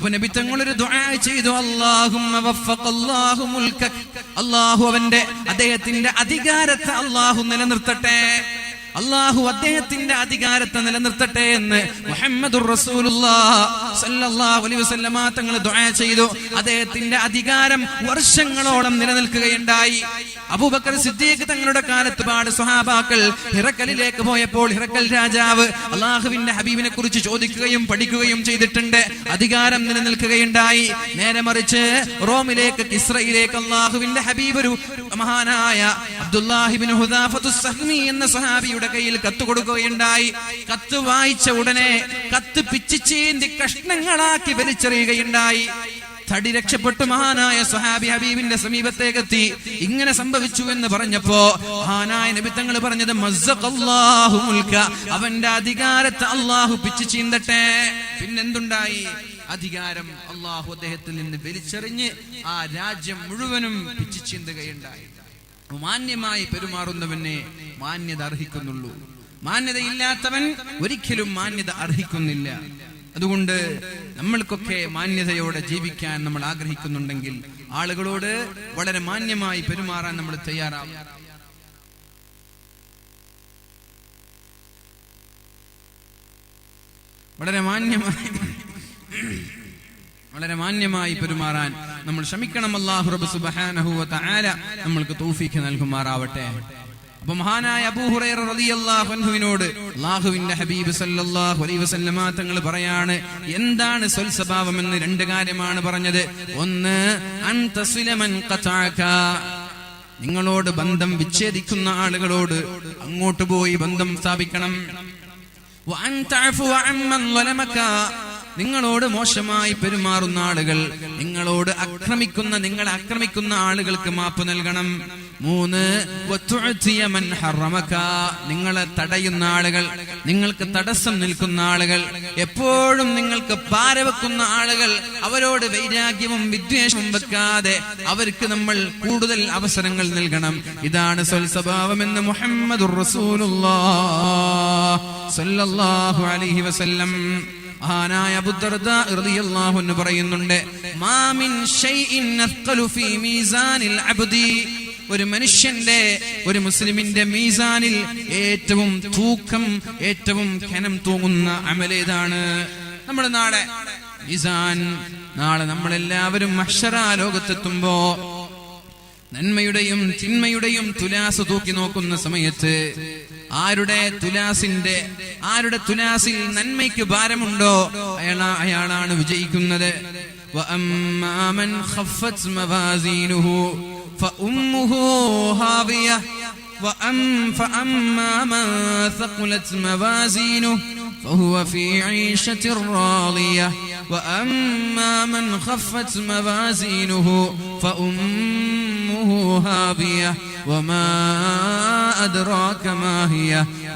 അപ്പൊ നബി തങ്ങൾ ഒരു ദുആ ചെയ്തു, അല്ലാഹുമ്മ വഫഖല്ലാഹു മുൽകക, അല്ലാഹു അദ്ദേഹത്തിന്റെ അധികാരത്തെ അല്ലാഹു നിലനിർത്തട്ടെ, അല്ലാഹു അദ്ദേഹത്തിന്റെ അധികാരത്തെ നിലനിർത്തട്ടെ എന്ന് മുഹമ്മദുർ റസൂലുള്ളാഹി സ്വല്ലല്ലാഹു അലൈഹി വസല്ലമ തങ്ങൾ ദുആ ചെയ്തു. അദ്ദേഹത്തിന്റെ അധികാരം വർഷങ്ങളോളം നിലനിൽക്കുകയുണ്ടായി. അബൂബക്കർ സിദ്ദീഖ് തങ്ങളുടെ കാലത്ത് ഒരുപാട് സ്വഹാബാക്കൾ ഹിറക്കലിലേക്ക് പോയപ്പോൾ ഹിറക്കൽ രാജാവ് അല്ലാഹുവിന്റെ ഹബീബിനെ കുറിച്ച് ചോദിക്കുകയും പഠിക്കുകയും ചെയ്തിട്ടുണ്ട്. അധികാരം നിലനിൽക്കുകയുണ്ടായി. നേരെ മറിച്ച് റോമിലേക്ക്, കിസ്രയിലേക്ക് അല്ലാഹുവിന്റെ ഹബീബ് ഒരു മഹാനായ അബ്ദുല്ലാഹി ഇബ്നു ഹുദാഫത്തുസ് സഹ്മി എന്ന സ്വഹാബിയുടെ കയ്യിൽ കത്ത് കൊടുക്കുകയുണ്ടായി. കത്ത് വായിച്ച ഉടനെ കത്ത് പിച്ചിച്ചീന്തി കഷ്ണങ്ങളാക്കി വലിച്ചെറിയുകയുണ്ടായി. തടി രക്ഷപ്പെട്ടു മഹാനായ സ്വഹാബി ഹബീബിന്റെ സമീപത്തേക്കെത്തി. ഇങ്ങനെ സംഭവിച്ചു എന്ന് പറഞ്ഞപ്പോ മഹാനായ നബി തങ്ങൾ പറഞ്ഞത്, മസ്സഖല്ലാഹു മുൽക, അവന്റെ അധികാരത്തെ അല്ലാഹു പിച്ചു ചീന്തട്ടെ. പിന്നെന്തുണ്ടായി? അധികാരം അല്ലാഹു അദ്ദേഹത്തിൽ നിന്ന് വലിച്ചെറിഞ്ഞ് ആ രാജ്യം മുഴുവനും പിച്ചു ചീന്തുകയുണ്ടായി. മാന്യമായി പെരുമാറുന്നവനെ മാന്യത അർഹിക്കുന്നുള്ളൂ. മാന്യതയില്ലാത്തവൻ ഒരിക്കലും മാന്യത അർഹിക്കുന്നില്ല. അതുകൊണ്ട് നമ്മൾക്കൊക്കെ മാന്യതയോടെ ജീവിക്കാൻ നമ്മൾ ആഗ്രഹിക്കുന്നുണ്ടെങ്കിൽ ആളുകളോട് വളരെ മാന്യമായി പെരുമാറാൻ നമ്മൾ തയ്യാറാവും. വളരെ മാന്യമായി പെരുമാറാൻ നമ്മൾ ശ്രമിക്കണം. അല്ലാഹു റബ്ബ് സുബ്ഹാനഹു വ തആല നമ്മൾക്ക് തൗഫീഖ് നൽകുമാറാവട്ടെ. അപ്പൊ മഹാനായ അബൂ ഹുറൈറ റളിയല്ലാഹു അൻഹുവിനോട് അല്ലാഹുവിന്റെ ഹബീബ് സല്ലല്ലാഹു അലൈഹി വസല്ലമ തങ്ങൾ പറയാണ്, എന്താണ് സ്വൽസ്വഭാവം എന്ന് രണ്ട് കാര്യമാണ് പറഞ്ഞത്. ഒന്ന്, അൻതസ്വിലമൻ ഖതഅക, നിങ്ങളോട് ബന്ധം വിച്ഛേദിക്കുന്ന ആളുകളോട് അങ്ങോട്ട് പോയി ബന്ധം സ്ഥാപിക്കണം. വഅൻ തഅഫു അമ്മൻ ളലമക, നിങ്ങളോട് മോശമായി പെരുമാറുന്ന ആളുകൾ, നിങ്ങളെ ആക്രമിക്കുന്ന ആളുകൾക്ക് മാപ്പ് നൽകണം. മൂന്ന്, വതുഅതിയ മൻ ഹറമക, നിങ്ങളെ തടയുന്ന ആളുകൾ, നിങ്ങൾക്ക് തടസ്സം നിൽക്കുന്ന ആളുകൾ, എപ്പോഴും നിങ്ങൾക്ക് പാരവെക്കുന്ന ആളുകൾ, അവരോട് വൈരാഗ്യവും വിദ്വേഷവും വെക്കാതെ അവർക്ക് നമ്മൾ കൂടുതൽ അവസരങ്ങൾ നൽകണം. ഇതാണ് സ്വൽസ്വഭാവമെന്ന് മുഹമ്മദുർ റസൂലുള്ളാഹി സ്വല്ലല്ലാഹു അലൈഹി വസല്ലം മഹാനായ അബൂ ദർദാ റളിയല്ലാഹു അൻഹു പറയുന്നുണ്ട്, മാ മിൻ ഷൈഇൻ അസ്ഖലു ഫീ മീസാനിൽ അബ്ദി, ഒരു മനുഷ്യന്റെ, ഒരു മുസ്ലിമിന്റെ മീസാനിൽ ഏറ്റവും ഖനം തൂങ്ങുന്ന അമലേതാണ്? നമ്മുടെ നാളെ നമ്മളെല്ലാവരും മഹ്ശറ ലോകത്തെത്തുമ്പോ നന്മയുടെയും തിന്മയുടെയും തുലാസ് തൂക്കി നോക്കുന്ന സമയത്ത് ആരുടെ തുലാസിൽ നന്മയ്ക്ക് ഭാരമുണ്ടോ അയാളാണ് വിജയിക്കുന്നത്. വഅമ്മാ മൻ ഖഫ്ഫത് മവാസീനുഹു ഫഉമ്മുഹു ഹാവിയ ഫഅമ്മാ മൻ ثقلت മവാസീനുഹു فهو في عيشة راضية وأما من خفت موازينه فأمه هاوية وما أدراك ما هي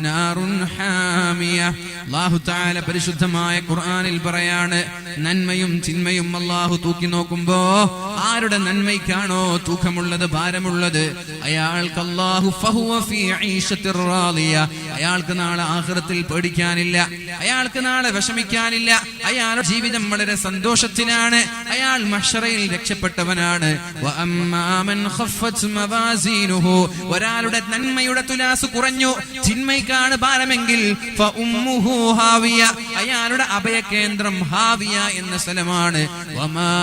نار حامية. അല്ലാഹു തആല പരിശുദ്ധമായ ഖുർആനിൽ പറയാണ്, നന്മയും തിന്മയും അല്ലാഹു തൂക്കി നോക്കുമ്പോ ആരുടെ നന്മയ്ക്കാണോ തൂക്കമുള്ളത്, ഭാരമുള്ളത്, അയാൾക്ക് അല്ലാഹു ഫഹുവ ഫീ ഈശത്തിർ റാളിയ, അയാൾക്ക് നാളെ ആഖിറത്തിൽ പേടിക്കാനില്ല, അയാൾക്ക് നാളെ വിഷമിക്കാനില്ല, അയാളുടെ ജീവിതം വളരെ സന്തോഷത്തിലാണ്, അയാൾ മഹ്ശറയിൽ രക്ഷപ്പെട്ടവനാണ്. വഅമ്മാ മൻ ഖഫ്ഫത് മവാസീനുഹു, ഒരാളുടെ നന്മയുടെ തുലാസ് കുറഞ്ഞു, തിന്മയ്ക്കാണ് ഭാരമെങ്കിൽ ഫഉമ്മുഹു ഹാവിയ, അയാളുടെ അഭയകേന്ദ്രം ഹാവിയ എന്ന സ്ഥലമാണ്. വമാ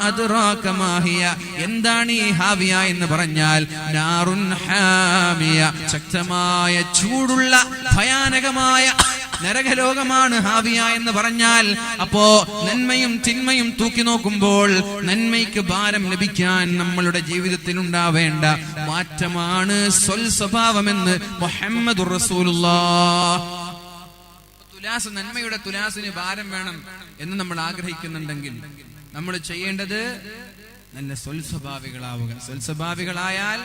അദ്റാക മാ ഹിയ, എന്താണ് ഈ ഹാവിയ എന്ന് പറഞ്ഞാൽ നാറുൻ ഹാമിയ, ശക്തമായ ചൂടുള്ള ഭയാനകമായ നരകലോകമാണ് ഹാവിയ എന്ന് പറഞ്ഞാൽ. അപ്പോ നന്മയും തിന്മയും തൂക്കി നോക്കുമ്പോൾ നന്മയ്ക്ക് ഭാരം ലഭിക്കാൻ നമ്മളുടെ ജീവിതത്തിൽ ഉണ്ടാവേണ്ട മാറ്റമാണ് സ്വൽസ്വഭാവമെന്ന് മുഹമ്മദുർ റസൂലുള്ളാഹി. നന്മയുടെ തുലാസിന് ഭാരം വേണം എന്ന് നമ്മൾ ആഗ്രഹിക്കുന്നുണ്ടെങ്കിൽ നമ്മൾ ചെയ്യേണ്ടത് നല്ല സ്വൽസ്വഭാവികളാവുക. സ്വൽസ്വഭാവികളായാൽ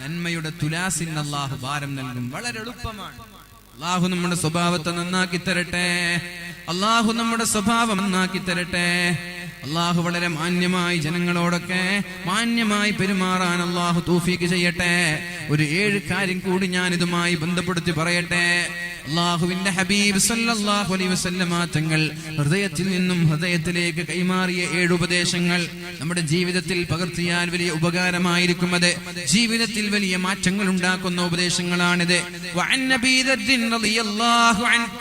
നന്മയുടെ തുലാസിന് അല്ലാഹു ഭാരം നൽകും. വളരെ എളുപ്പമാണ്. അല്ലാഹു നമ്മുടെ സ്വഭാവത്തെ നന്നാക്കി തരട്ടെ. അല്ലാഹു നമ്മുടെ സ്വഭാവം നന്നാക്കി തരട്ടെ. അല്ലാഹു വളരെ മാന്യമായി ജനങ്ങളോടൊക്കെ മാന്യമായി പെരുമാറാൻ അല്ലാഹു തൗഫീഖ് ചെയ്യട്ടെ. ഒരു 7 കാര്യം കൂടി ഞാൻ ഇതുമായി ബന്ധപ്പെടുത്തി പറയട്ടെ. അല്ലാഹുവിന്റെ ഹബീബ് സല്ലല്ലാഹു അലൈഹി വസല്ലമ തങ്ങൾ ഹൃദയത്തിൽ നിന്നും ഹൃദയത്തിലേക്ക് കൈമാറിയ 7 ഉപദേശങ്ങൾ നമ്മുടെ ജീവിതത്തിൽ പകർത്തിയാൽ വലിയ ഉപകാരമായിരിക്കും. അത് ജീവിതത്തിൽ വലിയ മാറ്റങ്ങൾ ഉണ്ടാക്കുന്ന ഉപദേശങ്ങളാണിത്. വഅൻ നബീ ദർദിൻ റളിയല്ലാഹു അൻഹു,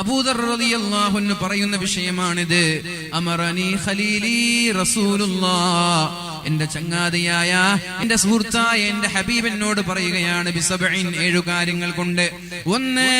അബൂദർ റളിയല്ലാഹു അൻഹു പറയുന്ന വിഷയമാണിത്. അമറനി ഖലീലി റസൂലുള്ളാഹ്, എന്റെ ചങ്ങാതിയായ എന്റെ സുഹൃത്തായ എന്റെ ഹബീബ് എന്നോട് പറയുകയാണ് ബിസബഇൻ 7 കാര്യങ്ങൾ കൊണ്ട്. ഒന്ന്,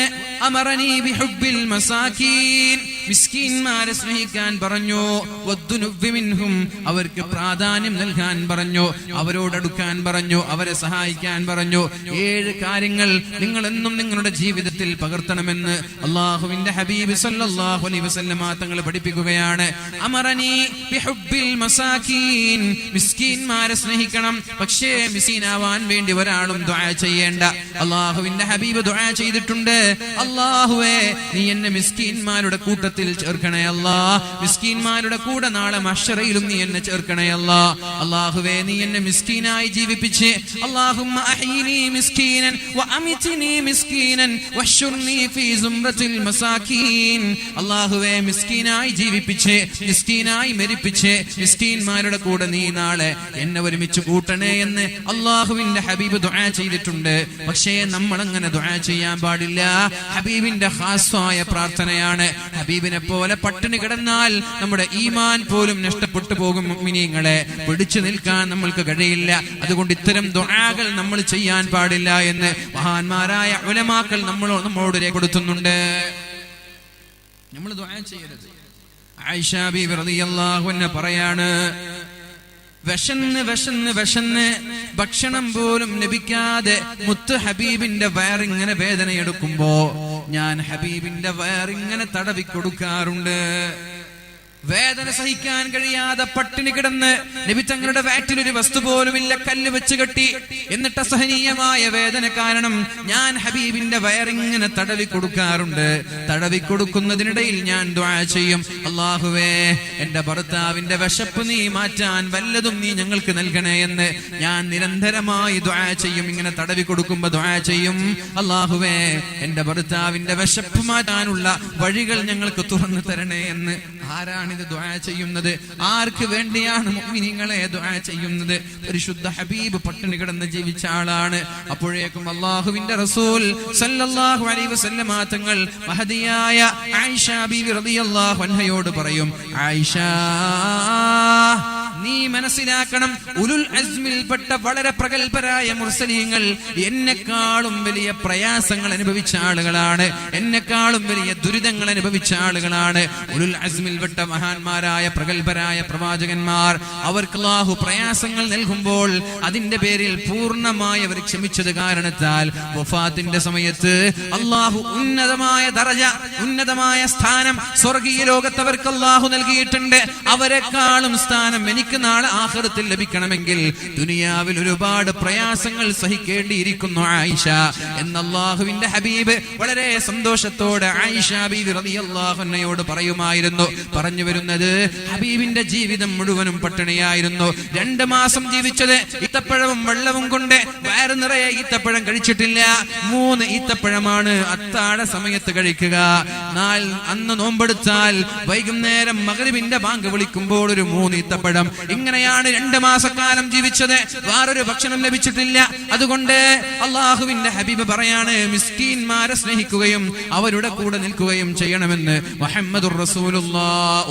അമറനി ബിഹുബ്ബിൽ മസാകീൻ, മിസ്കീന്മാരെ സ്നേഹിക്കാൻ പറഞ്ഞു. വദ്ദുനുവ്വി മിൻഹും, അവർക്ക് പ്രാധാന്യം നൽകാൻ പറഞ്ഞു, അവരോടടുക്കാൻ പറഞ്ഞു, അവരെ സഹായിക്കാൻ പറഞ്ഞു. 7 കാര്യങ്ങൾ നിങ്ങൾ എന്നും നിങ്ങളുടെ ജീവിതത്തിൽ പകർത്തണമെന്ന് അല്ലാഹുവിന്റെ ഹബീബ് സല്ലല്ലാഹു അലൈഹി വസല്ലമ തങ്ങൾ പഠിപ്പിക്കുകയാണ്. അമറനി ബിഹുബ്ബിൽ മസാകീൻ, മിസ്കീന്മാരെ സ്നേഹിക്കണം. പക്ഷേ മിസ്കീനാവാൻ വേണ്ടി ഒരാളും ദുആ ചെയ്യേണ്ട. അല്ലാഹുവിന്റെ ഹബീബ് ദുആ ചെയ്തിട്ടുണ്ട്, അല്ലാഹുവേ നീ എന്നെ മിസ്കീന്മാരുടെ കൂട്ടത്തിൽ ചേർക്കണേ അല്ലാ, മിസ്കീന്മാരുടെ കൂടെ നാളെ മഹ്ശറയിലും നീ എന്നെ ചേർക്കണേ അല്ലാ. അല്ലാഹുവേ നീ എന്നെ മിസ്കീനായി ജീവിപ്പിച്ച്, അല്ലാഹുമ്മ അഹ്യിനി മിസ്കീനൻ വഅമിത്നി മിസ്കീനൻ വഹ്ശുർനി ഫീ സുംറത്തിൽ മസാകീൻ. അല്ലാഹുവേ മിസ്കീനായി ജീവിപ്പിച്ച്, മിസ്കീനായി മരിപ്പിച്ച്, മിസ്കീന്മാരുടെ കൂടെ നീ നാളെ എന്നെ ഒരുമിച്ച് കൂട്ടണേ എന്ന് അല്ലാഹുവിന്റെ ഹബീബ് ദുആ ചെയ്തിട്ടുണ്ട്. പക്ഷേ നമ്മൾ അങ്ങനെ ദുആ ചെയ്യാൻ പാടില്ല. ഹബീബിന്റെ ഖാസ്സായ പ്രാർത്ഥനയാണ്. ഹബീബിനെ പോലെ പട്ടിണി കിടന്നാൽ നമ്മുടെ ഈമാൻ പോലും നഷ്ടപ്പെട്ടു പോകും. മുഅ്മിനീങ്ങളെ, പിടിച്ചു നിൽക്കാൻ നമ്മൾക്ക് കഴിയില്ല. അതുകൊണ്ട് ഇത്തരം ദുആകൾ നമ്മൾ ചെയ്യാൻ പാടില്ല എന്ന് മഹാന്മാരായ ഉലമാക്കൾ നമ്മളോട് രേഖപ്പെടുത്തുന്നുണ്ട്. നമ്മൾ ദുആ ചെയ്യരുത്. ആയിഷ ബീവി റളിയല്ലാഹു അൻഹ പറയാണ്, വിശന്ന് ഭക്ഷണം പോലും ലഭിക്കാതെ മുത്ത് ഹബീബിന്റെ വയറിങ്ങനെ വേദനയെടുക്കുമ്പോ ഞാൻ ഹബീബിന്റെ വയറിങ്ങനെ തടവി കൊടുക്കാറുണ്ട്. വേദന സഹിക്കാൻ കഴിയാതെ പട്ടിണി കിടന്ന് നബി തങ്ങളുടെ വയറ്റിലൊരു വസ്തു പോലുമില്ല, കല്ല് വെച്ച് കെട്ടി. എന്നിട്ട് അസഹനീയമായ വേദന കാരണം ഞാൻ ഹബീബിന്റെ വയറിങ്ങനെ തടവി കൊടുക്കാറുണ്ട്. തടവി കൊടുക്കുന്നതിനിടയിൽ ഞാൻ ദുആ ചെയ്യും, അല്ലാഹുവേ എന്റെ ഭർത്താവിന്റെ വിശപ്പ് നീ മാറ്റാൻ വല്ലതും നീ ഞങ്ങൾക്ക് നൽകണേ എന്ന് ഞാൻ നിരന്തരമായി ദുആ ചെയ്യും. ഇങ്ങനെ തടവി കൊടുക്കുമ്പോ ദുആ ചെയ്യും, അല്ലാഹുവേ എന്റെ ഭർത്താവിന്റെ വിശപ്പ് മാറ്റാനുള്ള വഴികൾ ഞങ്ങൾക്ക് തുറന്നു തരണേ എന്ന്. ആരാണിത് ദുആ ചെയ്യുന്നത്? ആർക്ക് വേണ്ടിയാണ് മുഅ്മിനീങ്ങളെ ദുആ ചെയ്യുന്നത്? പരിശുദ്ധ ഹബീബ് പട്ടിണി കിടന്ന് ജീവിച്ച ആളാണ്. അപ്പോഴേക്കും അല്ലാഹുവിന്റെ റസൂൽ സല്ലല്ലാഹു അലൈഹി വസല്ലമ തങ്ങൾ മഹദിയായ ആയിഷ ബീവി റളിയല്ലാഹു അൻഹയോട് പറയും, ആയിഷ നീ മനസ്സിലാക്കണം, ഉലുൽ അസ്മിൽപ്പെട്ട വളരെ പ്രഗൽഭരായ മുർസലീങ്ങൾ എന്നെക്കാളും വലിയ പ്രയാസങ്ങൾ അനുഭവിച്ച ആളുകളാണ്, എന്നെക്കാളും വലിയ ദുരിതങ്ങൾ അനുഭവിച്ച ആളുകളാണ്. ഉലുൽ അസ്മിൽപ്പെട്ട മഹാന്മാരായ പ്രഗൽഭരായ പ്രവാചകന്മാർ, അവർക്ക് അല്ലാഹു പ്രയാസങ്ങൾ നൽകുമ്പോൾ അതിന്റെ പേരിൽ പൂർണ്ണമായി അവർ ക്ഷമിച്ചത് കാരണത്താൽ വഫാത്തിന്റെ സമയത്ത് അല്ലാഹു ഉന്നതമായ ദറജ, ഉന്നതമായ സ്ഥാനം സ്വർഗീയ ലോകത്ത് അവർക്ക് അല്ലാഹു നൽകിയിട്ടുണ്ട്. അവരെക്കാളും സ്ഥാനം എനിക്ക് നാളെ ആഖിറത്തിൽ ലഭിക്കണമെങ്കിൽ ദുനിയാവിൽ ഒരുപാട് പ്രയാസങ്ങൾ സഹിക്കേണ്ടിയിരിക്കുന്നു ആയിഷ എന്ന് അല്ലാഹുവിന്റെ ഹബീബ് വളരെ സന്തോഷത്തോടെ ആയിഷ ബീവി റളിയല്ലാഹു അൻഹയോട് പറയുമായിരുന്നു. പറഞ്ഞു വരുന്നത്, ഹബീബിന്റെ ജീവിതം മുഴുവനും പട്ടിണിയായിരുന്നു. 2 മാസം ജീവിച്ചത് ഈത്തപ്പഴവും വെള്ളവും കൊണ്ട്. വയറ് നിറയെ ഈത്തപ്പഴം കഴിച്ചിട്ടില്ല. 3 ഈത്തപ്പഴമാണ് അത്താഴ സമയത്ത് കഴിക്കുക. അന്ന് നോമ്പെടുത്താൽ വൈകുന്നേരം മഗ്രിബിന്റെ ബാങ്ക് വിളിക്കുമ്പോൾ ഒരു 3 ഈത്തപ്പഴം. ഇങ്ങനെയാണ് 2 മാസക്കാലം ജീവിച്ചത്. വേറൊരു ഭക്ഷണം ലഭിച്ചിട്ടില്ല. അതുകൊണ്ട് അല്ലാഹുവിന്റെ ഹബീബ് പറയാണ്, മിസ്കീന്മാരെ സ്നേഹിക്കുകയും അവരുടെ കൂടെ നിൽക്കുകയും ചെയ്യണമെന്ന്. മുഹമ്മദുർ റസൂലുള്ളാഹ്.